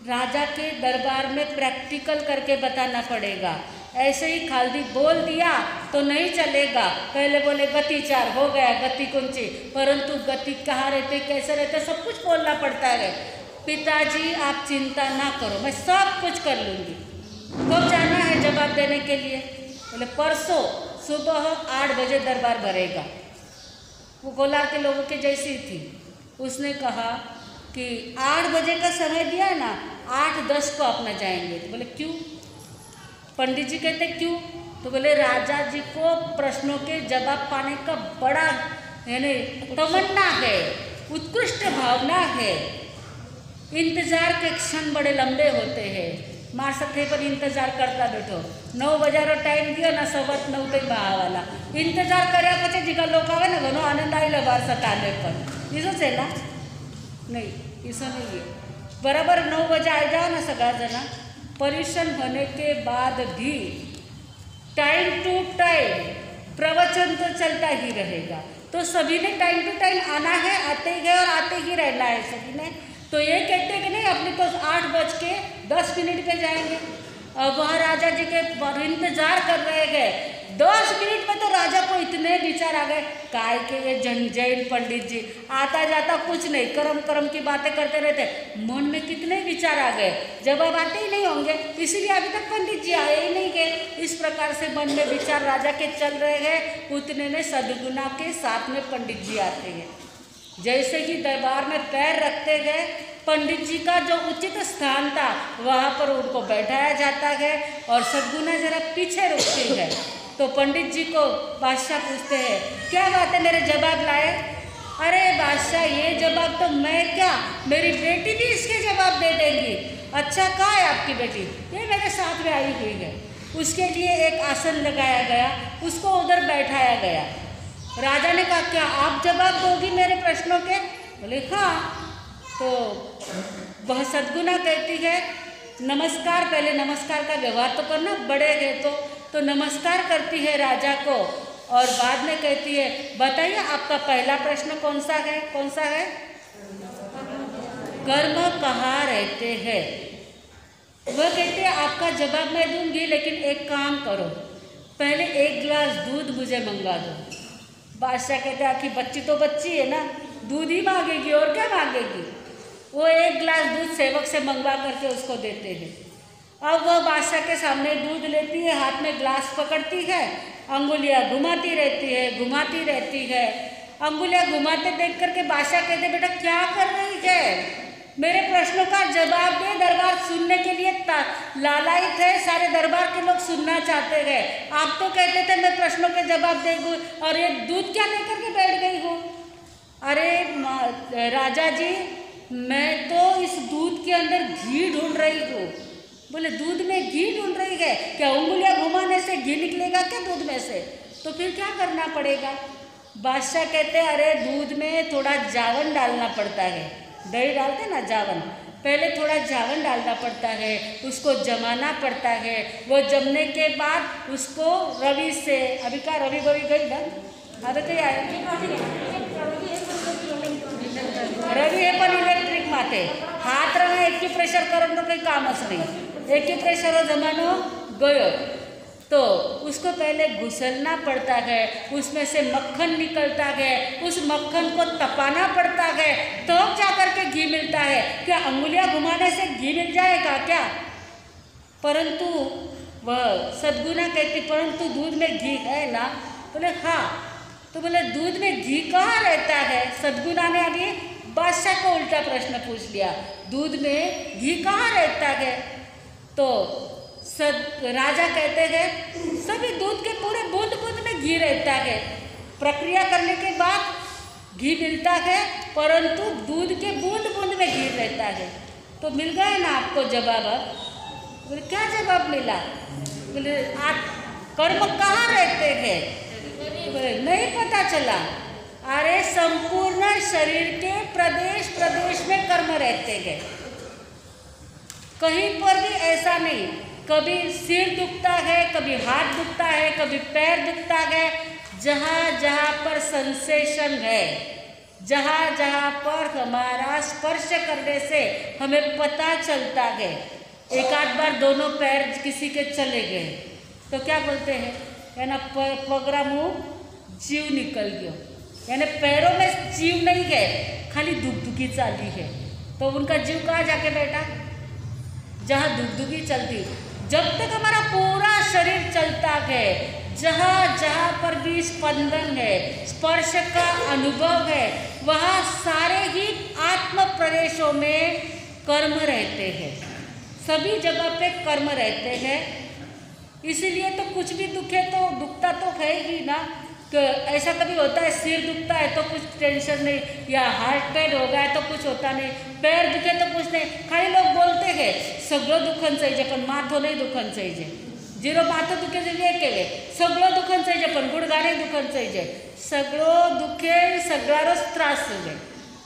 राजा के दरबार में प्रैक्टिकल करके बताना पड़ेगा। ऐसे ही खाली बोल दिया तो नहीं चलेगा। पहले बोले गति 4 हो गया, गति कौन सी, परंतु गति कहाँ रहते, कैसे रहते, सब कुछ बोलना पड़ता है। पिताजी आप चिंता ना करो, मैं सब कुछ कर लूँगी। कब जाना है जवाब देने के लिए? बोले परसों सुबह 8 बजे दरबार भरेगा। वो कोलार के लोगों के जैसी थी। उसने कहा कि 8 बजे का समय दिया है ना, 8:10 को अपना जाएंगे। तो बोले क्यों? पंडित जी कहते क्यों? तो बोले राजा जी को प्रश्नों के जवाब पाने का बड़ा यानी तमन्ना है, उत्कृष्ट भावना है। इंतजार के क्षण बड़े लंबे होते हैं, मार सकते पर इंतजार करता बैठो। 9 बजारो टाइम दियो ना, 9:15 तक बहावाला इंतजार કર્યા પછી જીગા लोग આવે ને ઘણો આનંદ આવેલો 12 સતાને પર ઈસો છે ના નહીં ઈસો નહીં बराबर 9 बजे आ जाओ ना सगळा जना। पर्यूषण होने के बाद भी टाइम टू टाइम प्रवचन तो चलता ही रहेगा, तो सभी ने टाइम टू टाइम आना है, आते ही गए और आते ही रहना है सभी ने। तो ये कहते हैं कि नहीं अपने तो 8:10 पे जाएंगे, अब वहाँ राजा जी के इंतजार कर रहे हैं। 10 मिनट में तो राजा को इतने विचार आ गए, काय के ये जैन पंडित जी आता जाता कुछ नहीं, कर्म कर्म की बातें करते रहते, मन में कितने विचार आ गए, जवाब आते ही नहीं होंगे, इसीलिए अभी तक पंडित जी आए ही नहीं गए। इस प्रकार से मन में विचार राजा के चल रहे हैं, उतने में सद्गुना के साथ में पंडित जी आते हैं। जैसे ही दरबार में पैर रखते गए, पंडित जी का जो उचित स्थान था वहाँ पर उनको बैठाया जाता है और सद्गुना जरा पीछे रुकती है। तो पंडित जी को बादशाह पूछते हैं, क्या बात है, मेरे जवाब लाए? अरे बादशाह, ये जवाब तो मैं क्या, मेरी बेटी भी इसके जवाब दे देंगी। अच्छा, कहाँ है आपकी बेटी? ये मेरे साथ में आई हुई है। उसके लिए एक आसन लगाया गया, उसको उधर बैठाया गया। राजा ने कहा, क्या आप जवाब दोगी मेरे प्रश्नों के? बोले हाँ। तो वह सद्गुना कहती है, नमस्कार, पहले नमस्कार का व्यवहार तो करना, बड़े हैं तो नमस्कार करती है राजा को और बाद में कहती है, बताइए आपका पहला प्रश्न कौन सा है? कौन सा है? कर्म कहाँ रहते हैं? वह कहते हैं आपका जवाब मैं दूंगी, लेकिन एक काम करो, पहले 1 गिलास दूध मुझे मंगा दो। बादशाह कहते हैं, आखिर बच्ची तो बच्ची है ना, दूध ही मांगेगी और क्या मांगेगी। वो 1 गिलास दूध सेवक से मंगवा करके उसको देते हैं। अब वह बादशाह के सामने दूध लेती है, हाथ में ग्लास पकड़ती है, अंगुलियाँ घुमाती रहती है। अंगुलियाँ घुमाते देख करके बादशाह कहते, बेटा क्या कर रही है, मेरे प्रश्नों का जवाब दे, दरबार सुनने के लिए लालायित है, सारे दरबार के लोग सुनना चाहते हैं। आप तो कहते थे मैं प्रश्नों के जवाब देगी और ये दूध क्या लेकर के बैठ गई हूँ? अरे राजा जी, मैं तो इस दूध के अंदर घी ढूंढ रही हूँ। बोले दूध में घी ढूंढ रही है क्या? उंगलियां घुमाने से घी निकलेगा क्या दूध में से? तो फिर क्या करना पड़ेगा? बादशाह कहते हैं, अरे दूध में थोड़ा जावन डालना पड़ता है, दही डालते ना जावन, पहले थोड़ा जावन डालना पड़ता है, उसको जमाना पड़ता है। वो जमने के बाद उसको रवि से, अभी का रवि बवी गई ना, आता कहीं आया रवि है पण इलेक्ट्रिक माथे हाथ रहा एक प्रेशर करो तो काही कामच नहीं, एक ही प्रेशर जमानो गयो। तो उसको पहले घुसलना पड़ता है, उसमें से मक्खन निकलता है, उस मक्खन को तपाना पड़ता है, तो जाकर के घी मिलता है। क्या अंगुलियां घुमाने से घी मिल जाएगा क्या? परंतु वह सद्गुना कहती, परंतु दूध में घी है ना? बोले हाँ। तो बोले दूध में घी कहाँ रहता है? सद्गुना ने अभी बादशाह को उल्टा प्रश्न पूछ लिया, दूध में घी कहाँ रहता है? तो राजा कहते हैं, सभी दूध के पूरे बूंद बूंद में घी रहता है, प्रक्रिया करने के बाद घी मिलता है, परंतु दूध के बूंद बूंद में घी रहता है। तो मिल गया ना आपको जवाब? बोले क्या जवाब मिला? बोले आप कर्म कहाँ रहते हैं? बोले नहीं पता चला। अरे संपूर्ण शरीर के प्रदेश प्रदेश में कर्म रहते हैं, कहीं पर भी ऐसा नहीं। कभी सिर दुखता है, कभी हाथ दुखता है, कभी पैर दुखता है, जहाँ जहाँ पर सेंसेशन है, जहाँ जहाँ पर हमारा स्पर्श करने से हमें पता चलता है। एक आध बार दोनों पैर किसी के चले गए तो क्या बोलते हैं, है ना, पगरा मुँह जीव निकल गया, यानी पैरों में जीव नहीं है, खाली दुखदुखी चाली है। तो उनका जीव कहाँ जाके बैठा? जहाँ दुखदुखी चलती। जब तक हमारा पूरा शरीर चलता है, जहाँ जहाँ पर भी स्पंदन है, स्पर्श का अनुभव है, वहाँ सारे ही आत्म प्रदेशों में कर्म रहते हैं, सभी जगह पे कर्म रहते हैं। इसीलिए तो कुछ भी दुखे तो दुखता तो है ही ना। तो ऐसा कभी होता है, सिर दुखता है तो कुछ टेंशन नहीं, या हार्ट पेन हो गया तो कुछ होता नहीं, पैर दुखे तो कुछ नहीं। खाली लोग बोलते हैं सगळं दुखन चाहिए पण माथो नहीं दुखन चाहिए, जीरो माथो दुखे चाहिए केले, सगळं दुखन चाहिए पण गुडघा नहीं दुखन चाहिए। सगळं दुखे, सगळारोच त्रास होवे,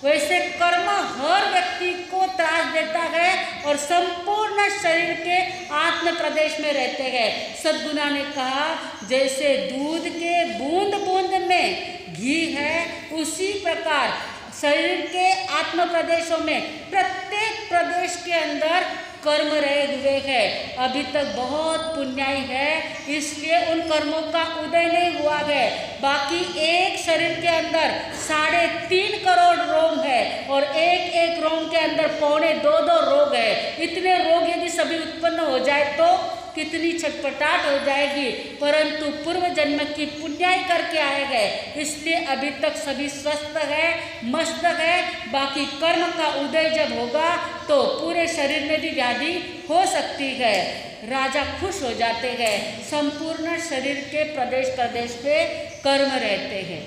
वैसे कर्म हर व्यक्ति को त्रास देता है और संपूर्ण शरीर के आत्म प्रदेश में रहते हैं। सद्गुणा ने कहा जैसे दूध के बूंद बूंद में घी है, उसी प्रकार शरीर के आत्म प्रदेशों में प्रत्येक प्रदेश के अंदर कर्म रहे हुए हैं। अभी तक बहुत पुण्याई है, इसलिए उन कर्मों का उदय नहीं हुआ है। बाकी एक शरीर के अंदर 3.5 करोड़ रोग है और एक रोग के अंदर 2.25 रोग है। इतने रोग यदि सभी उत्पन्न हो जाए तो कितनी छटपटाहट हो जाएगी, परंतु पूर्व जन्म की पुण्याई करके आए गए, इसलिए अभी तक सभी स्वस्थ है, मस्त है। बाकी कर्म का उदय जब होगा तो पूरे शरीर में भी व्याधि हो सकती है। राजा खुश हो जाते हैं, संपूर्ण शरीर के प्रदेश प्रदेश पे कर्म रहते हैं।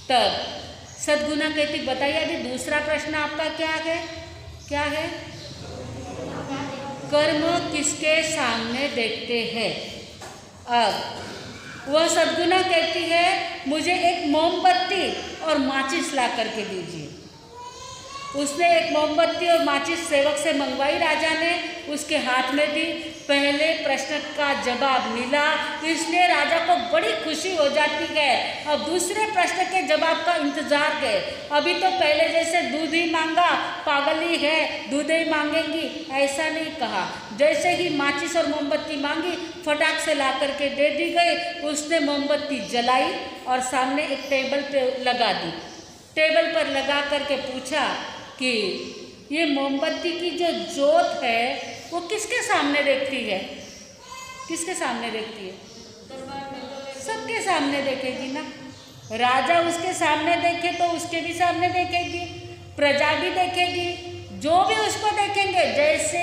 तब सद्गुणा कहती बताइए अभी दूसरा प्रश्न आपका क्या है? क्या है? कर्म किसके सामने देखते हैं? अब वह सद्गुणा कहती है मुझे एक मोमबत्ती और माचिस ला करके दीजिए। उसने एक मोमबत्ती और माचिस सेवक से मंगवाई, राजा ने उसके हाथ में दी। पहले प्रश्न का जवाब मिला, इसलिए राजा को बड़ी खुशी हो जाती है। अब दूसरे प्रश्न के जवाब का इंतजार है। अभी तो पहले जैसे दूध ही मांगा, पागल ही है, दूध ही मांगेंगी, ऐसा नहीं कहा। जैसे ही माचिस और मोमबत्ती मांगी, फटाक से ला करके दे दी गई। उसने मोमबत्ती जलाई और सामने एक टेबल पे लगा दी। टेबल पर लगा करके पूछा कि ये मोमबत्ती की जो जोत है वो किसके सामने देखती है? किसके सामने देखती है? सबके सामने देखेगी ना। राजा उसके सामने देखे तो उसके भी सामने देखेगी, प्रजा भी देखेगी, जो भी उसको देखेंगे। जैसे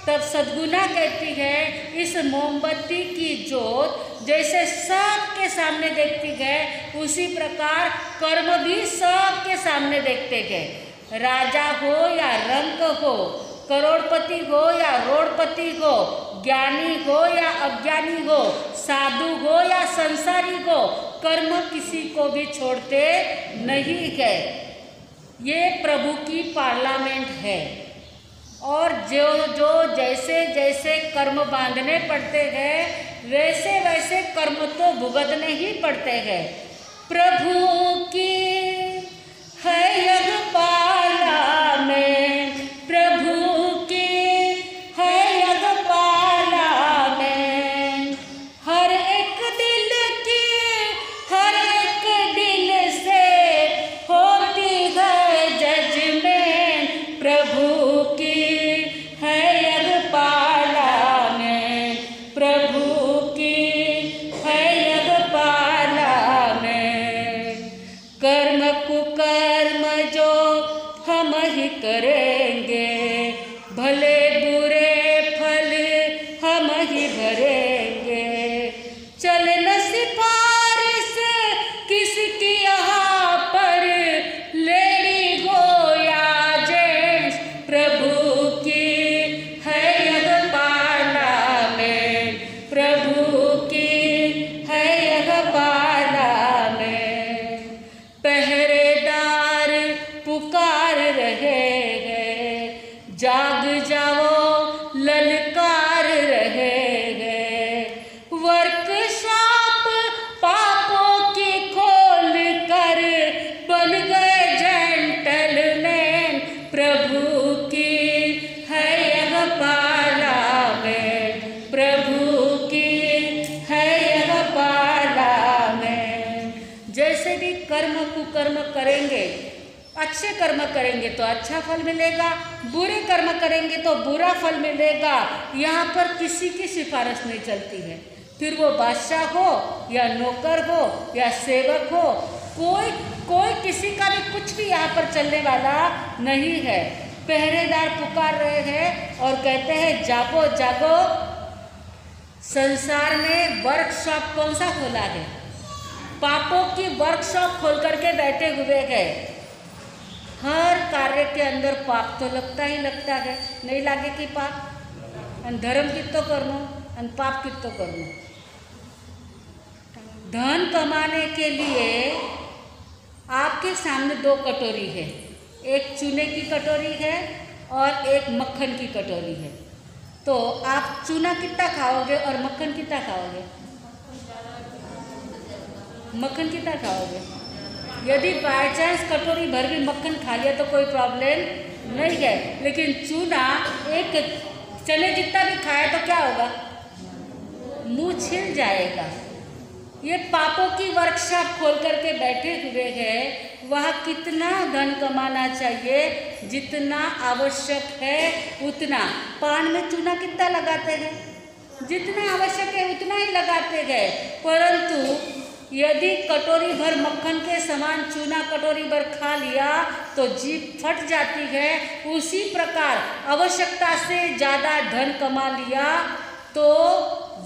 तब सद्गुणा कहती है इस मोमबत्ती की जोत जैसे सबके सामने देखती है, उसी प्रकार कर्म भी सबके सामने देखते हैं। राजा हो या रंक हो, करोड़पति हो या रोड़पति हो, ज्ञानी हो या अज्ञानी हो, साधु हो या संसारी हो, कर्म किसी को भी छोड़ते नहीं है। ये प्रभु की पार्लियामेंट है और जो जो जैसे जैसे कर्म बांधने पड़ते हैं वैसे वैसे कर्म तो भुगतने ही पड़ते हैं। प्रभु की है यह पार्लियामेंट, प्रभु की है यह पार्लियामेंट। हर एक दिल की हर एक दिल से होती है जजमेंट। प्रभु की है यह पार्लियामेंट, प्रभु की है यह पार्लियामेंट। कर्म कुकर्म जो हम ही करेंगे, भले बुरे फल हम ही भरेंगे। चलन सिफारिश किसकी यहाँ पर, लेडी हो या जेंट्स, प्रभु की है यह पार्लियामेंट, प्रभु की है यह पार्लियामेंट। पहरेदार पुकार रहे हैं, जाग जाओ ललकार रहे हैं। वर्कशॉप पापों की खोल कर बन गए जेंटलमैन। प्रभु की है यह पार्लियामेंट, प्रभु की है यह पार्लियामेंट। जैसे भी कर्म कुकर्म करेंगे, अच्छे कर्म करेंगे तो अच्छा फल मिलेगा, बुरे कर्म करेंगे तो बुरा फल मिलेगा। यहाँ पर किसी की सिफारिश नहीं चलती है, फिर वो बादशाह हो या नौकर हो या सेवक हो, कोई किसी का भी कुछ भी यहाँ पर चलने वाला नहीं है। पहरेदार पुकार रहे हैं और कहते हैं जागो जागो। संसार में वर्कशॉप कौन सा खोला है? पापों की वर्कशॉप खोल करके बैठे हुए हैं। हर कार्य के अंदर पाप तो लगता ही लगता है, नहीं लागे कि पाप अन धर्म कितो करनो अन पाप कितो करनो। धन कमाने के लिए आपके सामने 2 कटोरी है, एक चूने की कटोरी है और एक मक्खन की कटोरी है। तो आप चूना कितना खाओगे और मक्खन कितना खाओगे? मक्खन कितना खाओगे? यदि बाय चांस कटोरी भर भी मक्खन खा लिया तो कोई प्रॉब्लम नहीं है, लेकिन चूना एक चने जितना भी खाया तो क्या होगा? मुंह छिल जाएगा। ये पापों की वर्कशॉप खोल करके बैठे हुए हैं। वह कितना धन कमाना चाहिए, जितना आवश्यक है उतना। पान में चूना कितना लगाते हैं? जितना आवश्यक है उतना ही लगाते हैं, परंतु यदि कटोरी भर मक्खन के समान चूना कटोरी भर खा लिया तो जीभ फट जाती है। उसी प्रकार आवश्यकता से ज़्यादा धन कमा लिया तो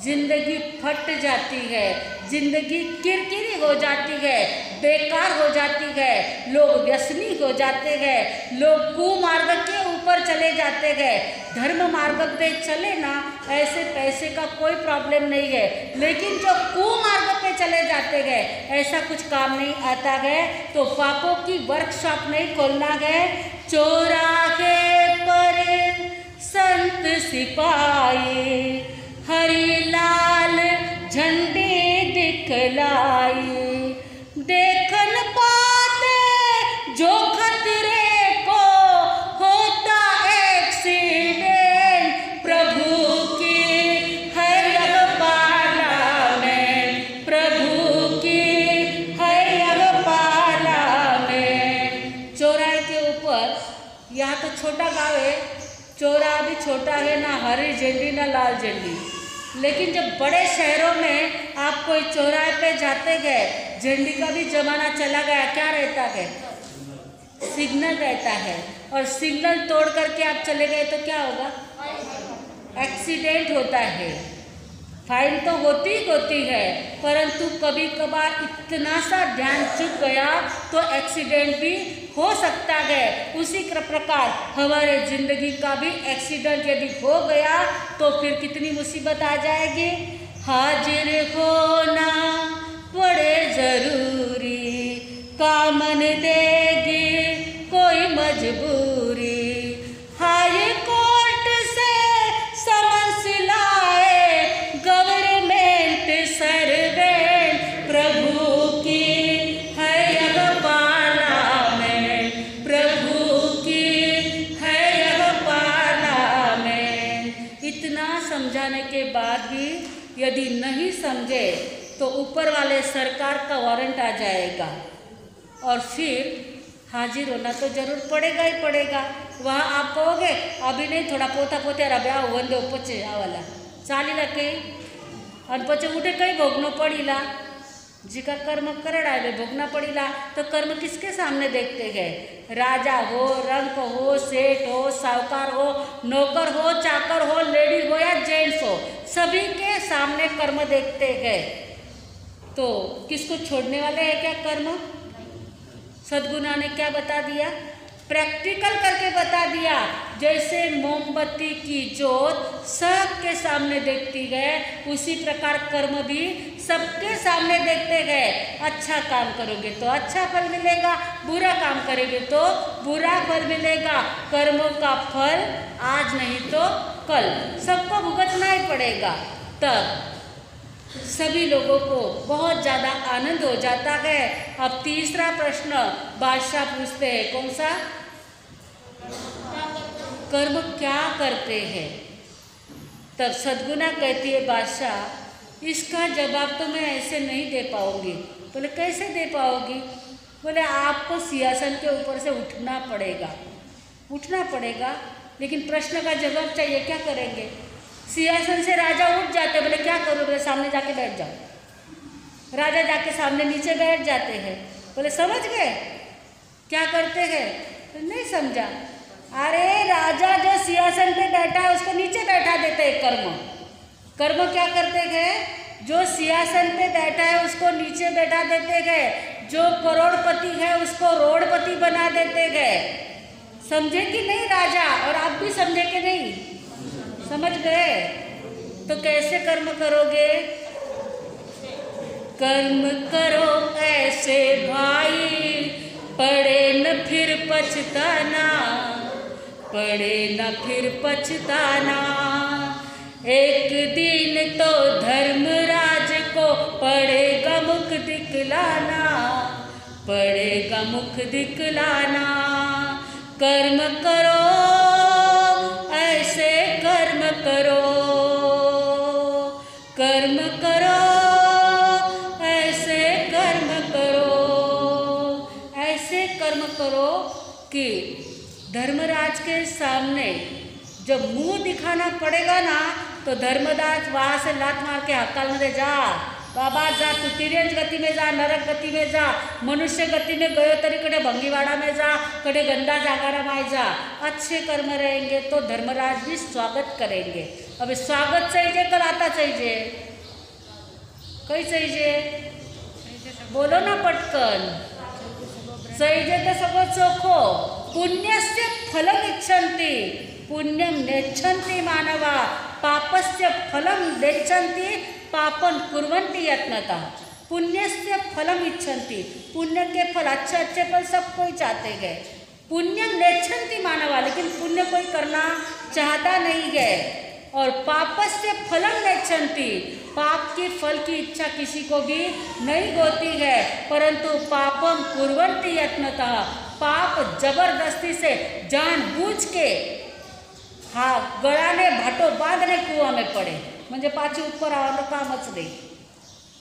जिंदगी फट जाती है, जिंदगी किरकिरी हो जाती है, बेकार हो जाती है, लोग व्यसनी हो जाते हैं, लोग कुमार्ग के ऊपर चले जाते हैं। धर्म मार्ग पे चले ना, ऐसे पैसे का कोई प्रॉब्लम नहीं है, लेकिन जो कुमार्ग पे चले जाते हैं ऐसा कुछ काम नहीं आता है। तो पापों की वर्कशॉप नहीं खोलना है। चौराहे पर संत सिपाही हरि लाल झंडे दिखलाई, देखन पाते जो खतरे को होता एक्सीडेंट, प्रभु की है यह पाला में, प्रभु की है यह पाला में। चौराहे के ऊपर, यहाँ तो छोटा गाँव है, चौराहा भी छोटा है, ना हरी झंडी ना लाल झंडी, लेकिन जब बड़े शहरों में आप कोई चौराहे पे जाते गए, झंडी का भी जमाना चला गया, क्या रहता है? सिग्नल रहता है, और सिग्नल तोड़ करके आप चले गए तो क्या होगा? एक्सीडेंट होता है। फाइन तो होती है, परंतु कभी कभार इतना सा ध्यान चुक गया तो एक्सीडेंट भी हो सकता है। उसी प्रकार हमारे जिंदगी का भी एक्सीडेंट यदि हो गया तो फिर कितनी मुसीबत आ जाएगी। हाजिर होना बड़े जरूरी, कामन देगी कोई मजबूरी, हाई कोर्ट से समन्स लाए गवर्नमेंट सर्वेंट, प्रभु की है यह पाला में, प्रभु की है यह पाला में। इतना समझाने के बाद भी यदि नहीं समझे तो ऊपर वाले सरकार का वारंट आ जाएगा और फिर हाजिर होना तो जरूर पड़ेगा ही पड़ेगा। वहाँ आप कहोगे अभी नहीं, थोड़ा पोता पोत्यारा ब्याह वंदे पचे आवाला चालीला कहीं और पचे उठे कहीं भोगनो पड़ीला, जिका कर्म करड़ाए भोगना पड़ीला। तो कर्म किसके सामने देखते गए? राजा हो, रंक हो, सेठ हो, साहूकार हो, नौकर हो, चाकर हो, लेडी हो या जेंट्स हो, सभी के सामने कर्म देखते गए। तो किसको छोड़ने वाले हैं क्या कर्म? सद्गुणा ने क्या बता दिया? प्रैक्टिकल करके बता दिया। जैसे मोमबत्ती की जोत सबके सामने देखती है, उसी प्रकार कर्म भी सबके सामने देखते गए। अच्छा काम करोगे तो अच्छा फल मिलेगा, बुरा काम करेंगे तो बुरा फल मिलेगा। कर्मों का फल आज नहीं तो कल सबको भुगतना ही पड़ेगा। तब सभी लोगों को बहुत ज़्यादा आनंद हो जाता है। अब तीसरा प्रश्न बादशाह पूछते हैं, कौन सा? कर्म क्या करते हैं? तब सद्गुणा कहती है, बादशाह इसका जवाब तो मैं ऐसे नहीं दे पाऊंगी। बोले कैसे दे पाओगी? बोले आपको सिंहासन के ऊपर से उठना पड़ेगा, उठना पड़ेगा, लेकिन प्रश्न का जवाब चाहिए, क्या करेंगे? सिंहासन से राजा उठ जाते, बोले क्या करो? बोले सामने जाके बैठ जाओ। राजा जाके सामने नीचे बैठ जाते हैं। बोले समझ गए क्या करते हैं? तो नहीं समझा। अरे राजा जो सिंहासन पे बैठा है उसको नीचे बैठा देते हैं। कर्म क्या करते हैं? जो सिंहासन पे बैठा है उसको नीचे बैठा देते हैं, जो करोड़पति है उसको रोड़पति बना देते हैं। समझे कि नहीं राजा? और आप भी समझे कि नहीं? समझ गए? तो कैसे कर्म करोगे? कर्म करो ऐसे भाई, पड़े न फिर पछताना, पड़े न फिर पछताना। एक दिन तो धर्मराज को पड़ेगा मुख दिखलाना, पड़ेगा मुख दिखलाना। कर्म करो ऐसे कर्म करो, कर्म करो ऐसे कर्म करो, ऐसे कर्म करो कि धर्मराज के सामने जब मुंह दिखाना पड़ेगा ना, तो धर्मराज वहाँ से लात मार के हकाल दे, जा बाबा जा, तू तिर्यंज गति में जा, नरक गति में जा, मनुष्य गति में गयो तरी कड़े भंगीवाड़ा में जा, कड़े गंदा जागारा में जा। अच्छे कर्म रहेंगे तो धर्मराज भी स्वागत करेंगे। अब स्वागत चाहिए कल आता चाहिए, कई चाहिए बोलो ना पटकन, चाहिए तो सब चोखो। पुण्यस्य फलम इच्छन्ति, पुण्यम नेच्छन्ति मानवा, पापस्य फलम नेच्छन्ति पापन कुर्वन्ति यत्नतः। पुण्यस्य फलम इच्छन्ति, पुण्य के फल, अच्छे अच्छे फल सब कोई चाहते हैं। पुण्यम नेच्छन्ति मानवा, लेकिन पुण्य कोई करना चाहता नहीं है। और पापस्य फलम नेच्छन्ति, पाप के फल की इच्छा किसी को भी नहीं होती है, परंतु पापम कुर्वन्ति यत्नतः, पाप जबरदस्ती से जानबूझ के हाँ गळाने भाटो बांधने कुआं में पड़े, म्हणजे पाछी ऊपर आवानो कामच नहीं।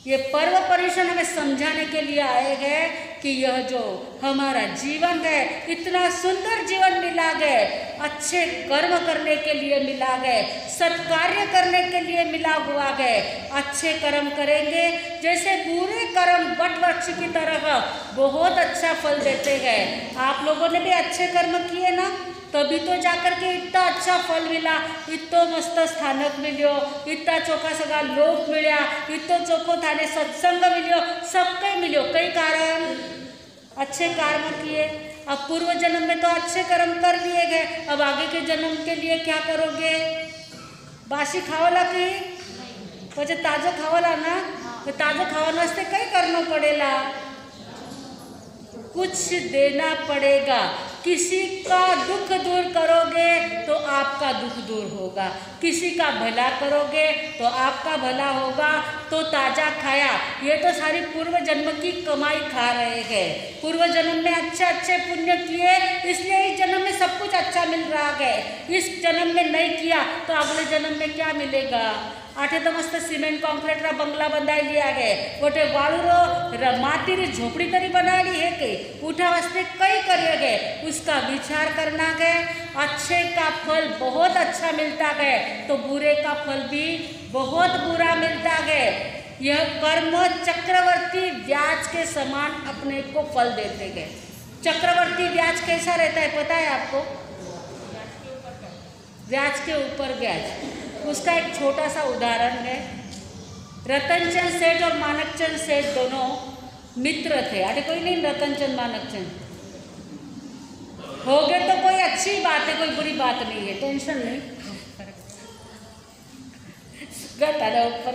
ये पर्व पर्युषण हमें समझाने के लिए आए हैं कि यह जो हमारा जीवन है, इतना सुंदर जीवन मिला है, अच्छे कर्म करने के लिए मिला है, सत्कार्य करने के लिए मिला हुआ है। अच्छे कर्म करेंगे, जैसे बुरे कर्म वट वृक्ष की तरह बहुत अच्छा फल देते हैं। आप लोगों ने भी अच्छे कर्म किए ना, तभी तो जाकर के इतना अच्छा फल मिला, इतो मस्त स्थानक मिलो, इतना चोखा सगळा लोक मिल्या, इतो चोखो थाने सत्संग मिलो, सब कई मिलो, कई कारण अच्छे कर्म किए। अब पूर्व जन्म में तो अच्छे कर्म कर लिए गए, अब आगे के जन्म के लिए क्या करोगे? बासी खावाला की पछे ताजो खावाला ना, तो ताजो खावाना वास्ते कई करना पड़ेला, कुछ देना पड़ेगा। किसी का दुख दूर करोगे तो आपका दुख दूर होगा, किसी का भला करोगे तो आपका भला होगा। तो ताजा खाया, ये तो सारी पूर्व जन्म की कमाई खा रहे हैं। पूर्व जन्म में अच्छे अच्छे पुण्य किए, इसलिए इस जन्म में सब कुछ अच्छा मिल रहा है। इस जन्म में नहीं किया तो अगले जन्म में क्या मिलेगा? आठे तो मस्त सीमेंट कॉन्क्रीट रा बंगला बंधाई लिया है, गोटे वाळूरो माटी री झोपड़ी तरी बनाई है के उठा वास्ते कई करिए गए, उसका विचार करना है। अच्छे का फल बहुत अच्छा मिलता है तो बुरे का फल भी बहुत बुरा मिलता है। यह कर्म चक्रवर्ती ब्याज के समान अपने को फल देते हैं। चक्रवर्ती ब्याज कैसा रहता है पता है आपको? ब्याज के ऊपर ब्याज। उसका एक छोटा सा उदाहरण है। रतनचंद सेठ और मानकचंद सेठ दोनों मित्र थे। अरे कोई नहीं, रतनचंद मानकचंद हो गए तो कोई अच्छी बात है, कोई बुरी बात नहीं है, टेंशन नहीं। ऊपर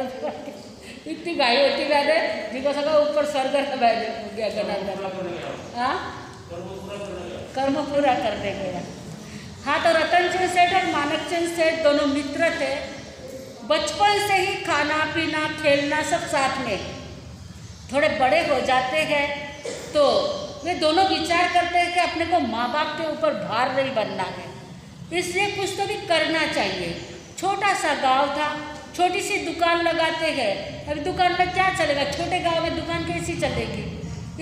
इतनी गाय होती बैठे जिनको सका ऊपर स्वर्ग बैठे हो गया गना। हाँ, कर्म पूरा करने गया। हाँ, तो रतनचंद सेठ और मानकचंद सेठ दोनों मित्र थे। बचपन से ही खाना पीना खेलना सब साथ में। थोड़े बड़े हो जाते हैं तो वे दोनों विचार करते हैं कि अपने को माँ बाप के ऊपर भार नहीं बनना है, इसलिए कुछ तो भी करना चाहिए। छोटा सा गांव था, छोटी सी दुकान लगाते हैं। अभी दुकान में क्या चलेगा, छोटे गांव में दुकान कैसी चलेगी?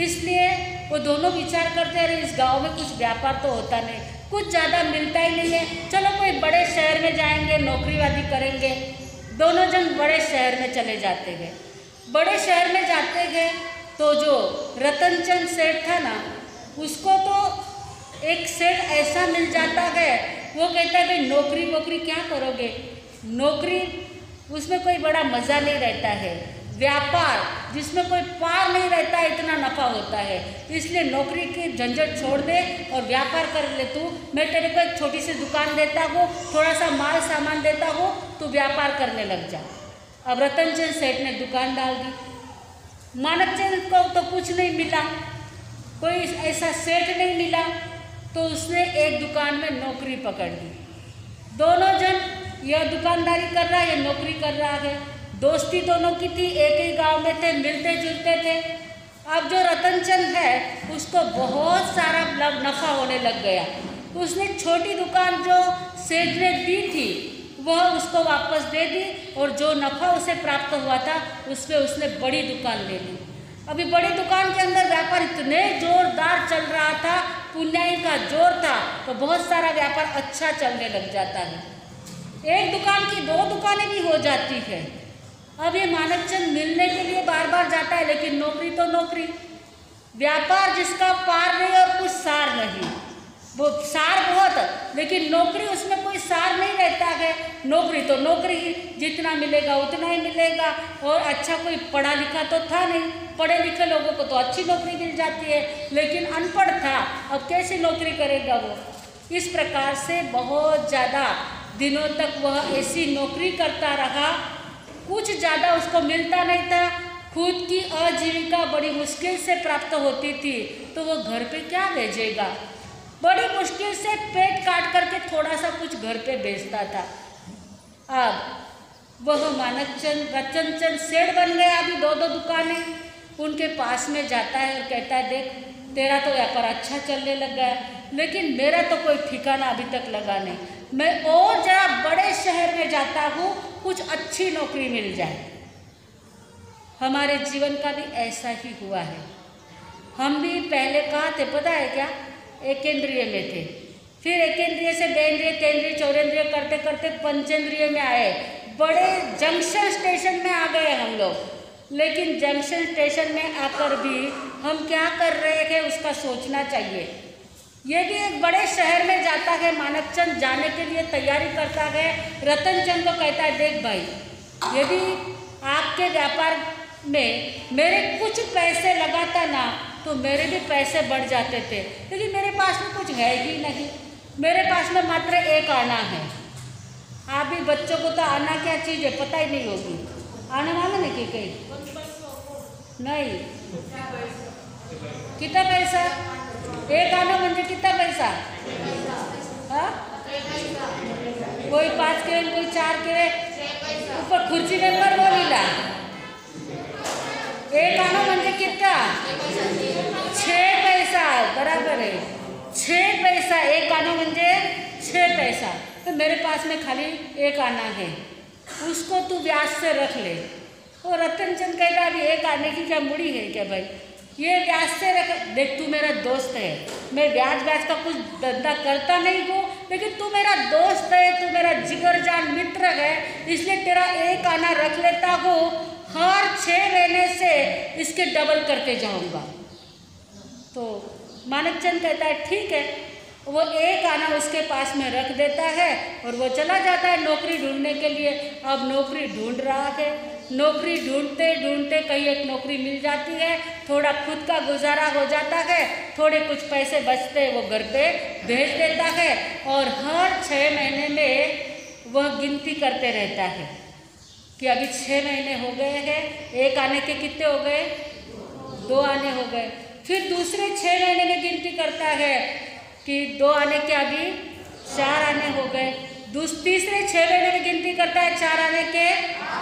इसलिए वो दोनों विचार करते हैं इस गांव में कुछ व्यापार तो होता नहीं, कुछ ज़्यादा मिलता ही नहीं है, चलो कोई बड़े शहर में जाएंगे, नौकरी वादी करेंगे। दोनों जन बड़े शहर में चले जाते हैं। बड़े शहर में जाते हैं तो जो रतनचंद सेठ था ना, उसको तो एक सेठ ऐसा मिल जाता है, वो कहता है भाई नौकरी वोकरी क्या करोगे, नौकरी उसमें कोई बड़ा मज़ा नहीं रहता है, व्यापार जिसमें कोई पार नहीं रहता, इतना नफ़ा होता है, इसलिए नौकरी की झंझट छोड़ दे और व्यापार कर ले तू। मैं तेरे को एक छोटी सी दुकान देता हूँ, थोड़ा सा माल सामान देता हूँ, तू व्यापार करने लग जा। अब रतनचंद सेठ ने दुकान डाल दी। मानकचंद को तो कुछ नहीं मिला, कोई ऐसा सेठ नहीं मिला, तो उसने एक दुकान में नौकरी पकड़ ली। दोनों जन, यह दुकानदारी कर रहा है, यह नौकरी कर रहा है। दोस्ती दोनों की थी, एक ही गांव में थे, मिलते जुलते थे। अब जो रतनचंद है उसको बहुत सारा नफ़ा होने लग गया। उसने छोटी दुकान जो सेठ ने दी थी वह उसको वापस दे दी, और जो नफ़ा उसे प्राप्त हुआ था उसमें उसने बड़ी दुकान ले ली। अभी बड़ी दुकान के अंदर व्यापार इतने जोरदार चल रहा था, पुण्याई का जोर था, तो बहुत सारा व्यापार अच्छा चलने लग जाता है। एक दुकान की दो दुकानें भी हो जाती है। अब ये मानकचंद मिलने के लिए बार बार जाता है, लेकिन नौकरी तो नौकरी, व्यापार जिसका पार नहीं और कुछ सार नहीं। वो सार बहुत, लेकिन नौकरी उसमें कोई सार नहीं रहता है। नौकरी तो नौकरी ही, जितना मिलेगा उतना ही मिलेगा। और अच्छा कोई पढ़ा लिखा तो था नहीं, पढ़े लिखे लोगों को तो अच्छी नौकरी मिल जाती है, लेकिन अनपढ़ था, अब कैसी नौकरी करेगा वो। इस प्रकार से बहुत ज़्यादा दिनों तक वह ऐसी नौकरी करता रहा, कुछ ज़्यादा उसको मिलता नहीं था। खुद की आजीविका बड़ी मुश्किल से प्राप्त होती थी, तो वो घर पे क्या भेजेगा। बड़ी मुश्किल से पेट काट करके थोड़ा सा कुछ घर पे बेचता था। अब वह मानकचंद, रतनचंद सेठ बन गया। अभी दो दो दुकानें, उनके पास में जाता है और कहता है, देख तेरा तो व्यापार अच्छा चलने लग गया, लेकिन मेरा तो कोई ठिकाना अभी तक लगा नहीं। मैं और जरा बड़े शहर में जाता हूँ, कुछ अच्छी नौकरी मिल जाए। हमारे जीवन का भी ऐसा ही हुआ है। हम भी पहले कहाँ थे पता है क्या? एक केंद्रीय में थे, फिर एक केंद्रीय से बेंद्रीय, केंद्रीय, चौरेंद्रीय करते करते पंचेंद्रीय में आए। बड़े जंक्शन स्टेशन में आ गए हम लोग। लेकिन जंक्शन स्टेशन में आकर भी हम क्या कर रहे हैं उसका सोचना चाहिए। ये भी एक बड़े शहर में जाता है, मानकचंद जाने के लिए तैयारी करता है। रतनचंद को कहता है, देख भाई, यदि आपके व्यापार में मेरे कुछ पैसे लगाता ना तो मेरे भी पैसे बढ़ जाते थे, लेकिन मेरे पास में कुछ है ही नहीं। मेरे पास में मात्र एक आना है। आप भी बच्चों को तो आना क्या चीज़ है पता ही नहीं होगी। आना मालूम है कि कहीं नहीं। कितना पैसा? एक आना म्हणजे कितना पैसा? हाँ, कोई 5 के कोई 4 के ऊपर खुर्ची में पर बोलीला। एक आना म्हणजे कितना? 6 पैसा, बराबर है। 6 पैसा एक आना म्हणजे 6 पैसा। तो मेरे पास में खाली एक आना है, उसको तू ब्याज से रख ले। और रतनचंद कहता अभी एक आने की क्या मुड़ी है क्या भाई, ये ब्याज से रख। देख तू मेरा दोस्त है, मैं ब्याज का कुछ धंधा करता नहीं हूँ, लेकिन तू मेरा दोस्त है, तू मेरा जिगरजान मित्र है, इसलिए तेरा एक आना रख लेता हूँ। हर 6 महीने से इसके डबल करके जाऊँगा। तो मानकचंद कहता है ठीक है। वो एक आना उसके पास में रख देता है और वो चला जाता है नौकरी ढूंढने के लिए। अब नौकरी ढूंढ रहा है, नौकरी ढूंढते ढूंढते कहीं एक नौकरी मिल जाती है, थोड़ा खुद का गुजारा हो जाता है, थोड़े कुछ पैसे बचते वो घर पे भेज देता है। और हर 6 महीने में वह गिनती करते रहता है कि अभी 6 महीने हो गए हैं, एक आने के कितने हो गए? 2 आने हो गए। फिर दूसरे 6 महीने में गिनती करता है कि 2 आने के अभी 4 आने हो गए। तीसरे 6 महीने में गिनती करता है 4 आने के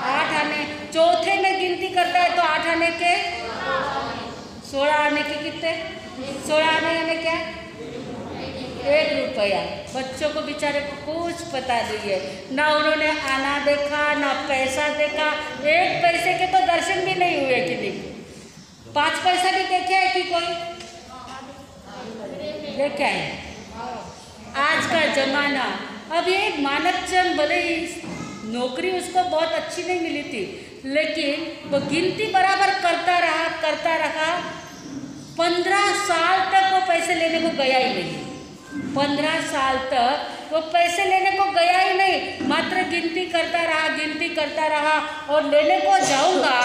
8 आने। चौथे में गिनती करता है तो 8 आने के 16 आने के कितने? 16 आने यानी क्या? 1 रुपया। बच्चों को बेचारे को कुछ पता नहीं है, ना उन्होंने आना देखा ना पैसा देखा। 1 पैसे के तो दर्शन भी नहीं हुए किसी। 5 पैसा भी देखे है कि कोई देखे है? आज का जमाना। अब ये मानकचंद भले ही नौकरी उसको बहुत अच्छी नहीं मिली थी, लेकिन वो गिनती बराबर करता रहा। 15 साल तक वो पैसे लेने को गया ही नहीं। 15 साल तक वो पैसे लेने को गया ही नहीं, मात्र गिनती करता रहा। और लेने को जाऊंगा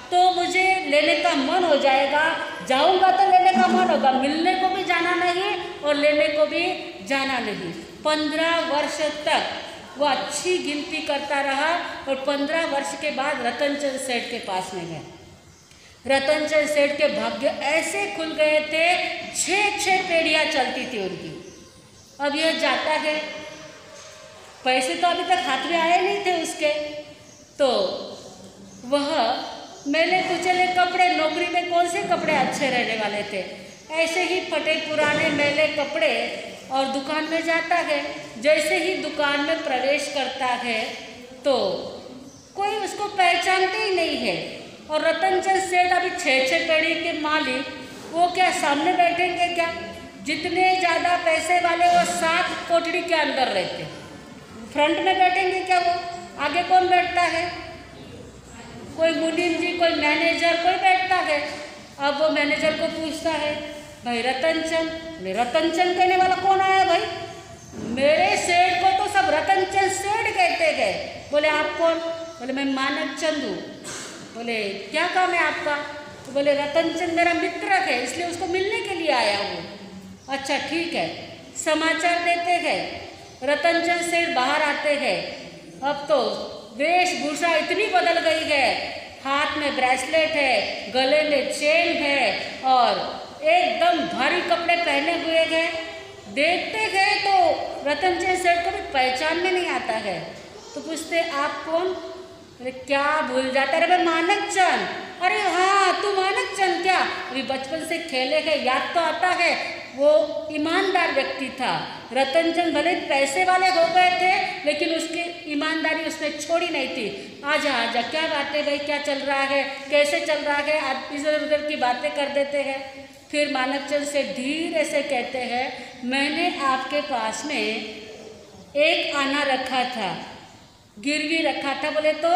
तो मुझे लेने का मन हो जाएगा, जाऊंगा तो लेने का मन होगा, मिलने को भी जाना नहीं और लेने को भी जाना नहीं। 15 वर्ष तक वो अच्छी गिनती करता रहा और 15 वर्ष के बाद रतनचंद सेठ के पास में गया। रतनचंद सेठ के भाग्य ऐसे खुल गए थे, 6 पेढ़ियाँ चलती थी उनकी। अब यह जाता है, पैसे तो अभी तक हाथ में आए नहीं थे उसके, तो वह मैले कुचले कपड़े, नौकरी में कौन से कपड़े अच्छे रहने वाले थे, ऐसे ही फटे पुराने मैले कपड़े, और दुकान में जाता है। जैसे ही दुकान में प्रवेश करता है तो कोई उसको पहचानते ही नहीं है। और रतनचंद सेठ अभी 6 पेढ़ी के मालिक, वो क्या सामने बैठेंगे क्या? जितने ज़्यादा पैसे वाले वो 7 कोठड़ी के अंदर रहते, फ्रंट में बैठेंगे क्या? वो आगे कौन बैठता है? कोई मुनीम जी, कोई मैनेजर, कोई बैठता है। अब वो मैनेजर को पूछता है, भाई रतनचंद। रतनचंद कहने वाला कौन आया भाई? मेरे सेठ को तो सब रतनचंद सेठ कहते गए। बोले आप कौन? बोले मैं मानक चंद हूँ। बोले क्या काम है आपका? तो बोले रतनचंद मेरा मित्र है, इसलिए उसको मिलने के लिए आया हूँ। अच्छा ठीक है। समाचार देते हैं, रतनचंद सेठ बाहर आते हैं। अब तो वेशभूषा इतनी बदल गई है, हाथ में ब्रेसलेट है, गले में चेन है और एकदम भारी कपड़े पहने हुए हैं। देखते हैं तो रतनचंद सेठ को भी पहचान में नहीं आता है। तो पूछते आप कौन? अरे क्या भूल जाता है? मैं मानक चंद। अरे हाँ तू मानक चंद क्या? अभी बचपन से खेले हैं, याद तो आता है। वो ईमानदार व्यक्ति था। रतनचंद भले पैसे वाले हो गए थे, लेकिन उसकी ईमानदारी उसने छोड़ी नहीं थी। आजा आजा, क्या बातें भाई, क्या चल रहा है, कैसे चल रहा है? आज इधर उधर की बातें कर देते हैं। फिर मानकचंद से धीरे से कहते हैं, मैंने आपके पास में 1 आना रखा था, गिरवी रखा था। बोले तो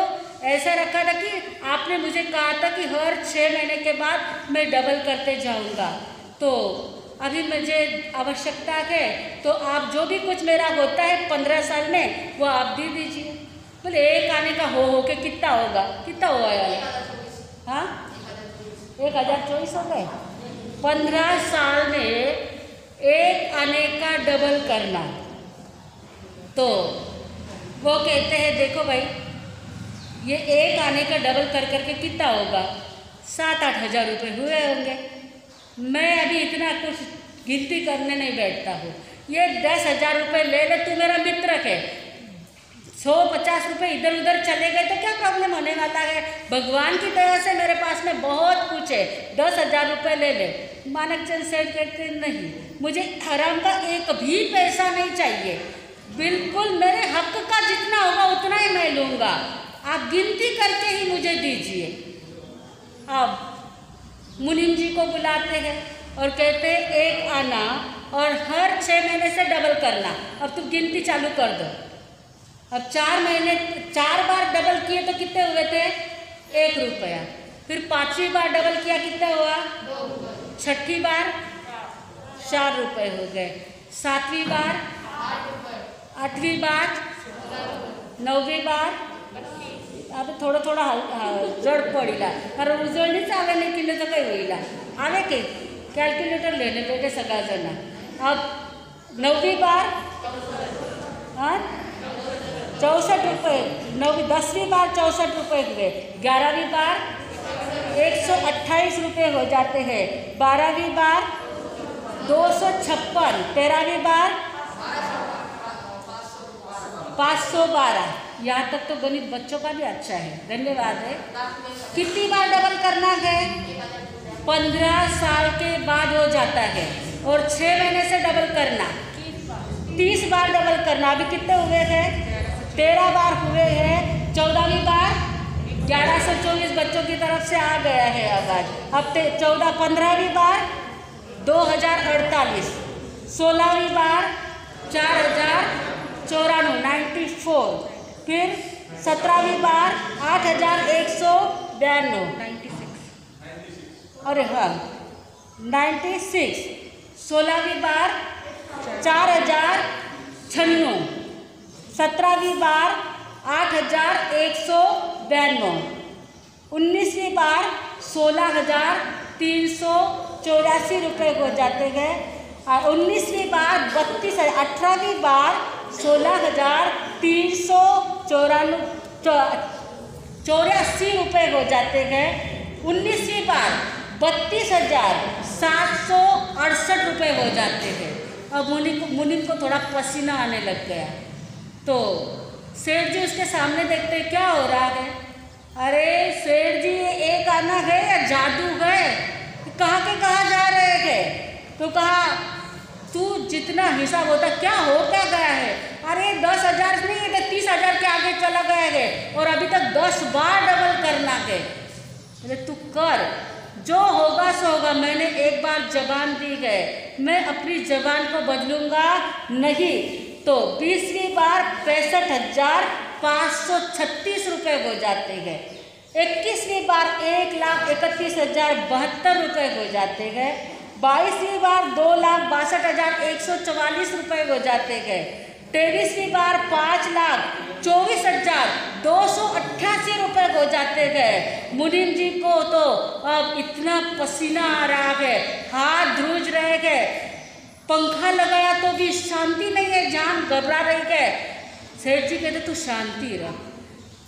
ऐसा रखा था कि आपने मुझे कहा था कि हर 6 महीने के बाद मैं डबल करते जाऊंगा, तो अभी मुझे आवश्यकता है, तो आप जो भी कुछ मेरा होता है 15 साल में वो आप दे दीजिए। बोले 1 आने का हो के कितना होगा? कितना हुआ यार? हाँ 1024 हो गए। 15 साल में 1 आने का डबल करना। तो वो कहते हैं देखो भाई, ये 1 आने का डबल कर करके कितना होगा? 7-8 हज़ार रुपये हुए होंगे। मैं अभी इतना कुछ गिनती करने नहीं बैठता हूँ। ये 10,000 रुपये ले ले, तू मेरा मित्र है। 150 रुपये इधर उधर चले गए तो क्या प्रॉब्लम होने वाला है? भगवान की दया से मेरे पास में बहुत कुछ है, 10,000 रुपये ले ले। मानकचंद सेठ कहते नहीं, मुझे हराम का एक भी पैसा नहीं चाहिए, बिल्कुल मेरे हक का जितना होगा उतना ही मैं लूँगा, आप गिनती करके ही मुझे दीजिए। अब मुनीम जी को बुलाते हैं और कहते हैं 1 आना और हर 6 महीने से डबल करना। अब तुम गिनती चालू कर दो। अब 4 बार डबल किए तो कितने हुए थे? 1 रुपया। फिर 5वीं बार डबल किया कितना हुआ? 6ठी बार 4 रुपये हो गए। 7वीं बार 8वीं बार 9वीं बार आता थोडं थोडं जड पडिला, कारण उजळणीच आवे नाही किल्ले तर काही होईला आवे की कॅल्क्युलेटर लेने पेटे सगळा जण। अब 9वीं बार 64 रुपये, 10वीं बार 64 रुपये हुए, 11वीं बार 128 रुपये हो जाते हैं, 12वीं बार 256, 13वीं बार 512। यहाँ तक तो गणित बच्चों का भी अच्छा है, धन्यवाद है। कितनी बार डबल करना है? 15 साल के बाद हो जाता है। और 6 महीने से डबल करना, 30 बार डबल करना। अभी कितने हुए हैं? 13 बार हुए हैं। 14वीं बार 1124 बच्चों की तरफ से आ गया है आवाज। अब 15वीं बार 2048, 16वीं बार 4094 94, फिर 17वीं बार 8192, अरे हाँ 96, 16वीं बार 4096, 17वीं बार 8192, 19वीं बार 16,384 रुपये हो जाते हैं। और 19वीं बार 32, 18वीं बार 16,384 रुपये हो जाते हैं। 19वीं बार 32,768 रुपये हो जाते हैं। अब मुनीम को थोड़ा पसीना आने लग गया, तो सेठ जी उसके सामने देखते क्या हो रहा है। अरे सेठ जी, ये एक आना है या जादू है, कहाँ के कहाँ जा रहे हैं? तो कहा तू जितना हिसाब होता क्या हो क्या गया है? अरे 10,000 नहीं, ये 30,000 के आगे चला गया है और अभी तक 10 बार डबल करना है। अरे तू कर, जो होगा सो होगा। मैंने एक बार जबान दी है, मैं अपनी जबान को बदलूंगा नहीं। तो 20वीं बार 65,536 रुपये हो जाते हैं। 21वीं बार 1,31,072 रुपये हो जाते हैं। 22वीं बार 2,62,144 रुपये हो जाते हैं। 23वीं बार 5,24,288 रुपये हो जाते हैं। मुनीम जी को तो अब इतना पसीना आ रहा है, हाथ ध्रुज रहे हैं, पंखा लगाया तो भी शांति नहीं है, जान घबरा रही है। सेठ जी कहते तू शांति रह,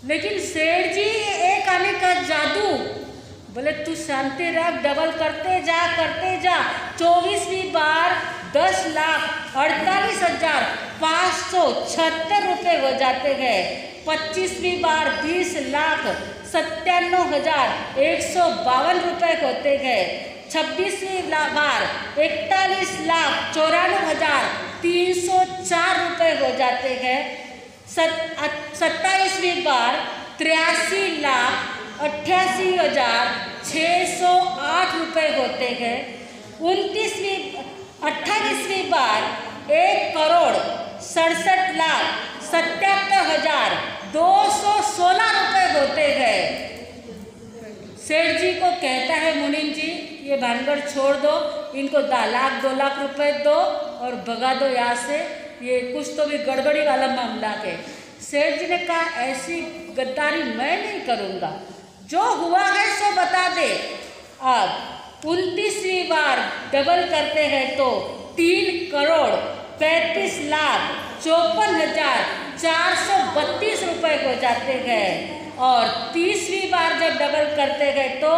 लेकिन सेठ जी एक आने का जादू, बोले तू शांति रख, डबल करते जा 24वीं बार 10,48,576 रुपये हो जाते हैं। 25वीं बार 20,97,152 रुपये होते हैं। 26वीं बार 41,94,304 रुपये हो जाते हैं। 27वीं बार 83,88,608 रुपये होते हैं। 28वीं बार 1,67,77,216 रुपये होते हैं। सेठ जी को कहता है मुनीम जी, ये भानगढ़ छोड़ दो, इनको 2 लाख रुपए दो और भगा दो यहाँ से, ये कुछ तो भी गड़बड़ी वाला मामला है। सेठ जी ने कहा ऐसी गद्दारी मैं नहीं करूँगा, जो हुआ है सो बता दे। अब 29वीं बार डबल करते हैं तो 3,35,54,432 रुपये हो जाते हैं। और 30वीं बार जब डबल करते गए तो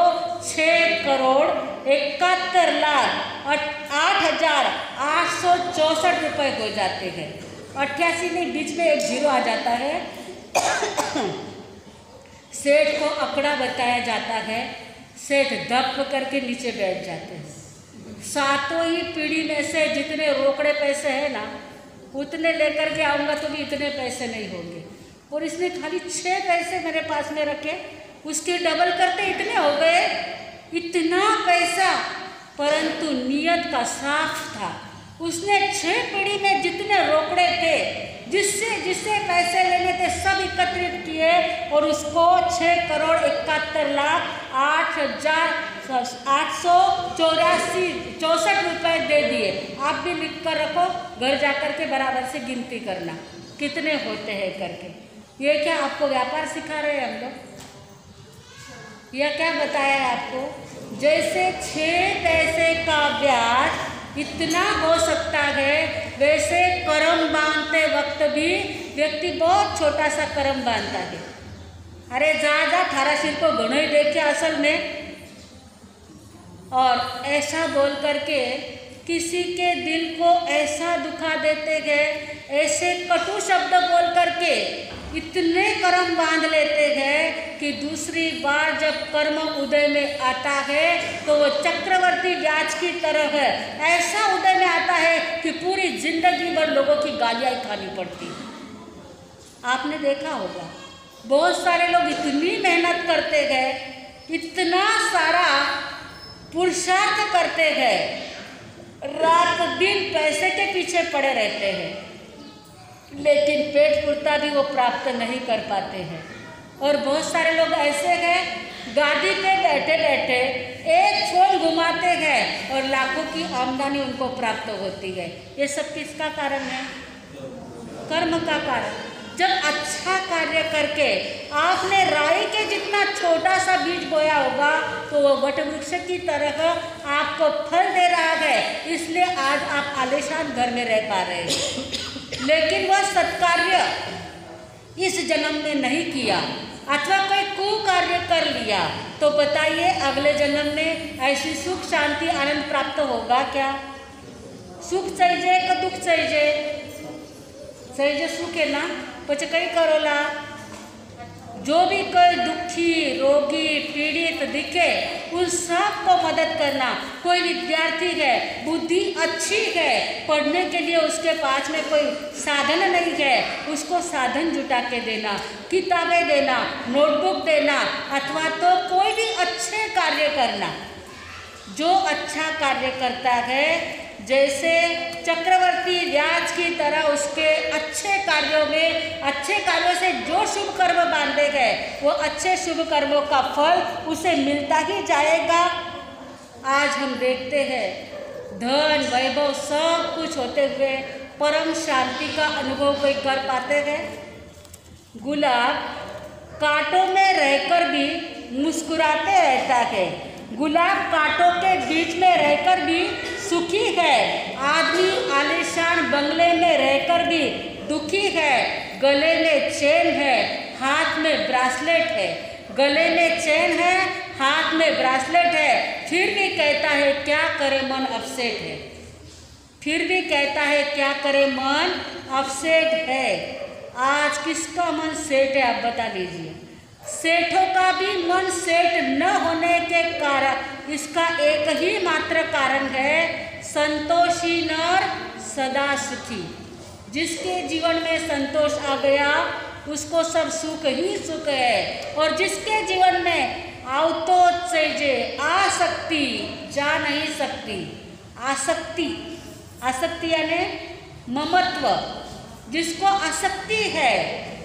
6,71,08,864 रुपये हो जाते हैं। 88 नहीं, बीच में एक 0 आ जाता है। सेठ को आंकड़ा बताया जाता है, सेठ धप करके नीचे बैठ जाते हैं। सातों ही पीढ़ी में से जितने रोकड़े पैसे हैं ना, उतने लेकर के आऊँगा तो भी इतने पैसे नहीं होंगे, और इसने खाली 6 पैसे मेरे पास में रखे, उसके डबल करते इतने हो गए, इतना पैसा। परंतु नियत का साफ था, उसने 6 पीढ़ी में जितने रोकड़े थे, जिससे पैसे लेने थे, सब एकत्रित किए और उसको 6,61,864 रुपये दे दिए। आप भी लिख कर रखो, घर जाकर के बराबर से गिनती करना कितने होते हैं करके। ये क्या आपको व्यापार सिखा रहे हैं हम लोग? यह क्या बताया है आपको? जैसे 6 पैसे का ब्याज इतना हो सकता है, वैसे करम बांधते वक्त भी व्यक्ति बहुत छोटा सा करम बांधता है। अरे जा थारा सिर को घणो ही देखे असल में, और ऐसा बोल करके किसी के दिल को ऐसा दुखा देते हैं, ऐसे कटु शब्द बोल करके इतने कर्म बांध लेते हैं कि दूसरी बार जब कर्म उदय में आता है तो वो चक्रवर्ती व्याज की तरह है, ऐसा उदय में आता है कि पूरी जिंदगी भर लोगों की गालियाँ खानी पड़ती। आपने देखा होगा, बहुत सारे लोग इतनी मेहनत करते हैं, इतना सारा पुरुषार्थ करते हैं, रात दिन पैसे के पीछे पड़े रहते हैं, लेकिन पेट पूर्ता भी वो प्राप्त नहीं कर पाते हैं। और बहुत सारे लोग ऐसे हैं, गाड़ी पे बैठे बैठे एक छोर घुमाते हैं और लाखों की आमदनी उनको प्राप्त होती है। ये सब किसका कारण है? कर्म का कारण। जब अच्छा कार्य करके आपने राई के जितना छोटा सा बीज बोया होगा तो वो वट वृक्ष की तरह आपको फल दे रहा है, इसलिए आज आप आलीशान घर में रह पा रहे हैं। लेकिन वह सत्कार्य इस जन्म में नहीं किया, अथवा कोई कुकार्य कर लिया तो बताइए अगले जन्म में ऐसी सुख शांति आनंद प्राप्त होगा क्या? सुख चाहिए का दुख चाहिए? चाहिए सुख है ना, પછી કઈ करोला? जो भी कोई दुखी रोगी पीड़ित दिखे उन सबको मदद करना। कोई विद्यार्थी है, बुद्धि अच्छी है, पढ़ने के लिए उसके पास में कोई साधन नहीं है, उसको साधन जुटा के देना, किताबें देना, नोटबुक देना, अथवा तो कोई भी अच्छे कार्य करना। जो अच्छा कार्य करता है जैसे चक्रवर्ती व्याज की तरह उसके अच्छे कार्यों से जो शुभ कर्म बांधे गए वो अच्छे शुभ कर्मों का फल उसे मिलता ही जाएगा। आज हम देखते हैं धन वैभव सब कुछ होते हुए परम शांति का अनुभव कोई कर पाते हैं? गुलाब कांटों में रहकर भी मुस्कुराते रहता है, गुलाब कांटों के बीच में रहकर भी सुखी है, आदमी आलीशान बंगले में रहकर भी दुखी है, गले में चेन है, हाथ में ब्रासलेट है, गले में चेन है, हाथ में ब्रासलेट है, फिर भी कहता है क्या करे मन अपसेट है, फिर भी कहता है क्या करे मन अपसेट है। आज किसका मन सेट है आप बता दीजिए? सेठों का भी मन सेट न होने के कारण इसका एक ही मात्र कारण है, संतोषी नर सदा सुखी। जिसके जीवन में संतोष आ गया उसको सब सुख ही सुख है, और जिसके जीवन में आवतो चाहिए आसक्ति जा नहीं सकती। आसक्ति यानी ममत्व। जिसको आसक्ति है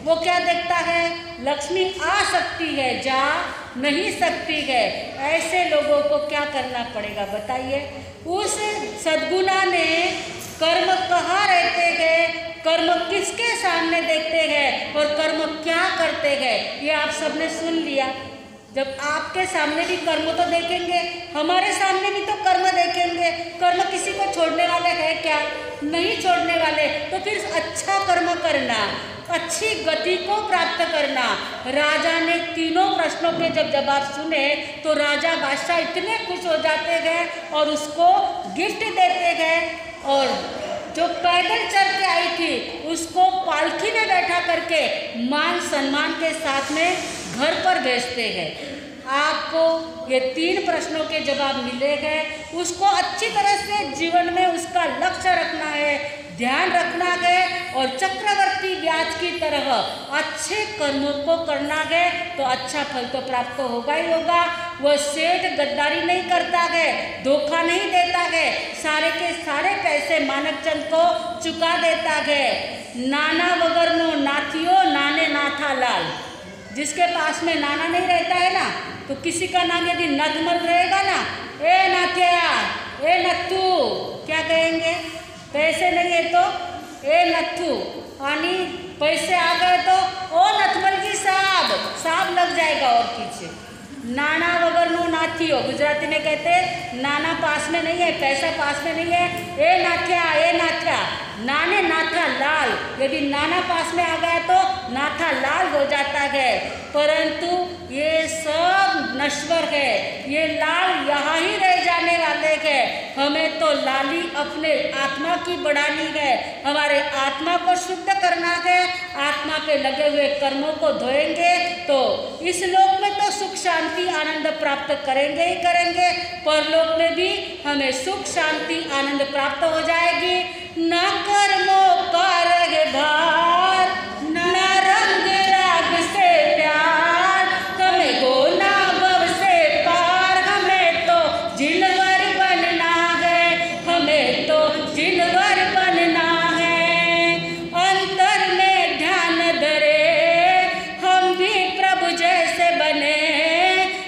वो क्या देखता है? लक्ष्मी आ सकती है, जा नहीं सकती है। ऐसे लोगों को क्या करना पड़ेगा बताइए? उस सद्गुणा ने कर्म कहाँ रहते हैं, कर्म किसके सामने देखते हैं और कर्म क्या करते हैं, ये आप सबने सुन लिया। जब आपके सामने भी कर्म तो देखेंगे, हमारे सामने भी तो कर्म देखेंगे। कर्म किसी को छोड़ने वाले हैं क्या? नहीं छोड़ने वाले। तो फिर अच्छा कर्म करना, अच्छी गति को प्राप्त करना। राजा ने तीनों प्रश्नों के जब जवाब सुने तो राजा बादशाह इतने खुश हो जाते हैं और उसको गिफ्ट देते हैं, और जो पैदल चल के आई थी उसको पालकी में बैठा करके मान सम्मान के साथ में घर पर भेजते हैं। आपको ये 3 प्रश्नों के जवाब मिले हैं, उसको अच्छी तरह से जीवन में उसका लक्ष्य रखना है, ध्यान रखना है, और चक्रवर्ती व्याज की तरह अच्छे कर्मों को करना है तो अच्छा फल तो प्राप्त होगा ही होगा। वह सेठ गद्दारी नहीं करता है, धोखा नहीं देता है, सारे के सारे पैसे मानवचंद को चुका देता है। नाना वगरनो नाथियो नाने नाथा लाल। जिसके पास में नाना नहीं रहता है ना, तो किसी का नाम यदि नदमल रहेगा ना, ए नाथिया, ए नत्थू, क्या कहेंगे? पैसे नहीं है तो ए नत्थू, यानी पैसे आ गए तो ओ नथमल जी साहब लग जाएगा और पीछे। नाना वगरनो नाथियो, गुजराती में कहते हैं नाना पास में नहीं है, पैसा पास में नहीं है, ए नाथ्या, नाने नाथा लाल। यदि नाना पास में आ गया तो नाथा लाल हो जाता है। परंतु ये सब नश्वर है, ये लाल यहाँ ही रह जाने वाले हैं। हमें तो लाली अपने आत्मा की बढ़ानी है, हमारे आत्मा को शुद्ध करना है। आत्मा पे लगे हुए कर्मों को धोएंगे तो इस लोक में तो सुख शांति आनंद प्राप्त करेंगे ही करेंगे, परलोक में भी हमें सुख शांति आनंद प्राप्त हो जाएगी। न कर्मों का रहे भार, न रंग राग से प्यार, हमें गोना भव से पार। हमें तो जिनवर बनना है, हमें तो जिनवर बनना है। अंतर में ध्यान धरे, हम भी प्रभु जैसे बने,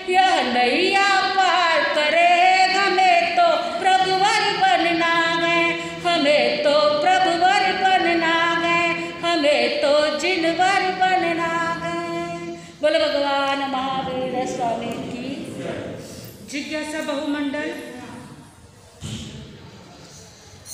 यह नैया पार करे। हमें तो प्रभुवर बनना है, हमें तो प्रभुवर बनना है, हमें तो जिनवर बनना है। बोलो भगवान महावीर स्वामी की। जिज्ञासा बहुमंडल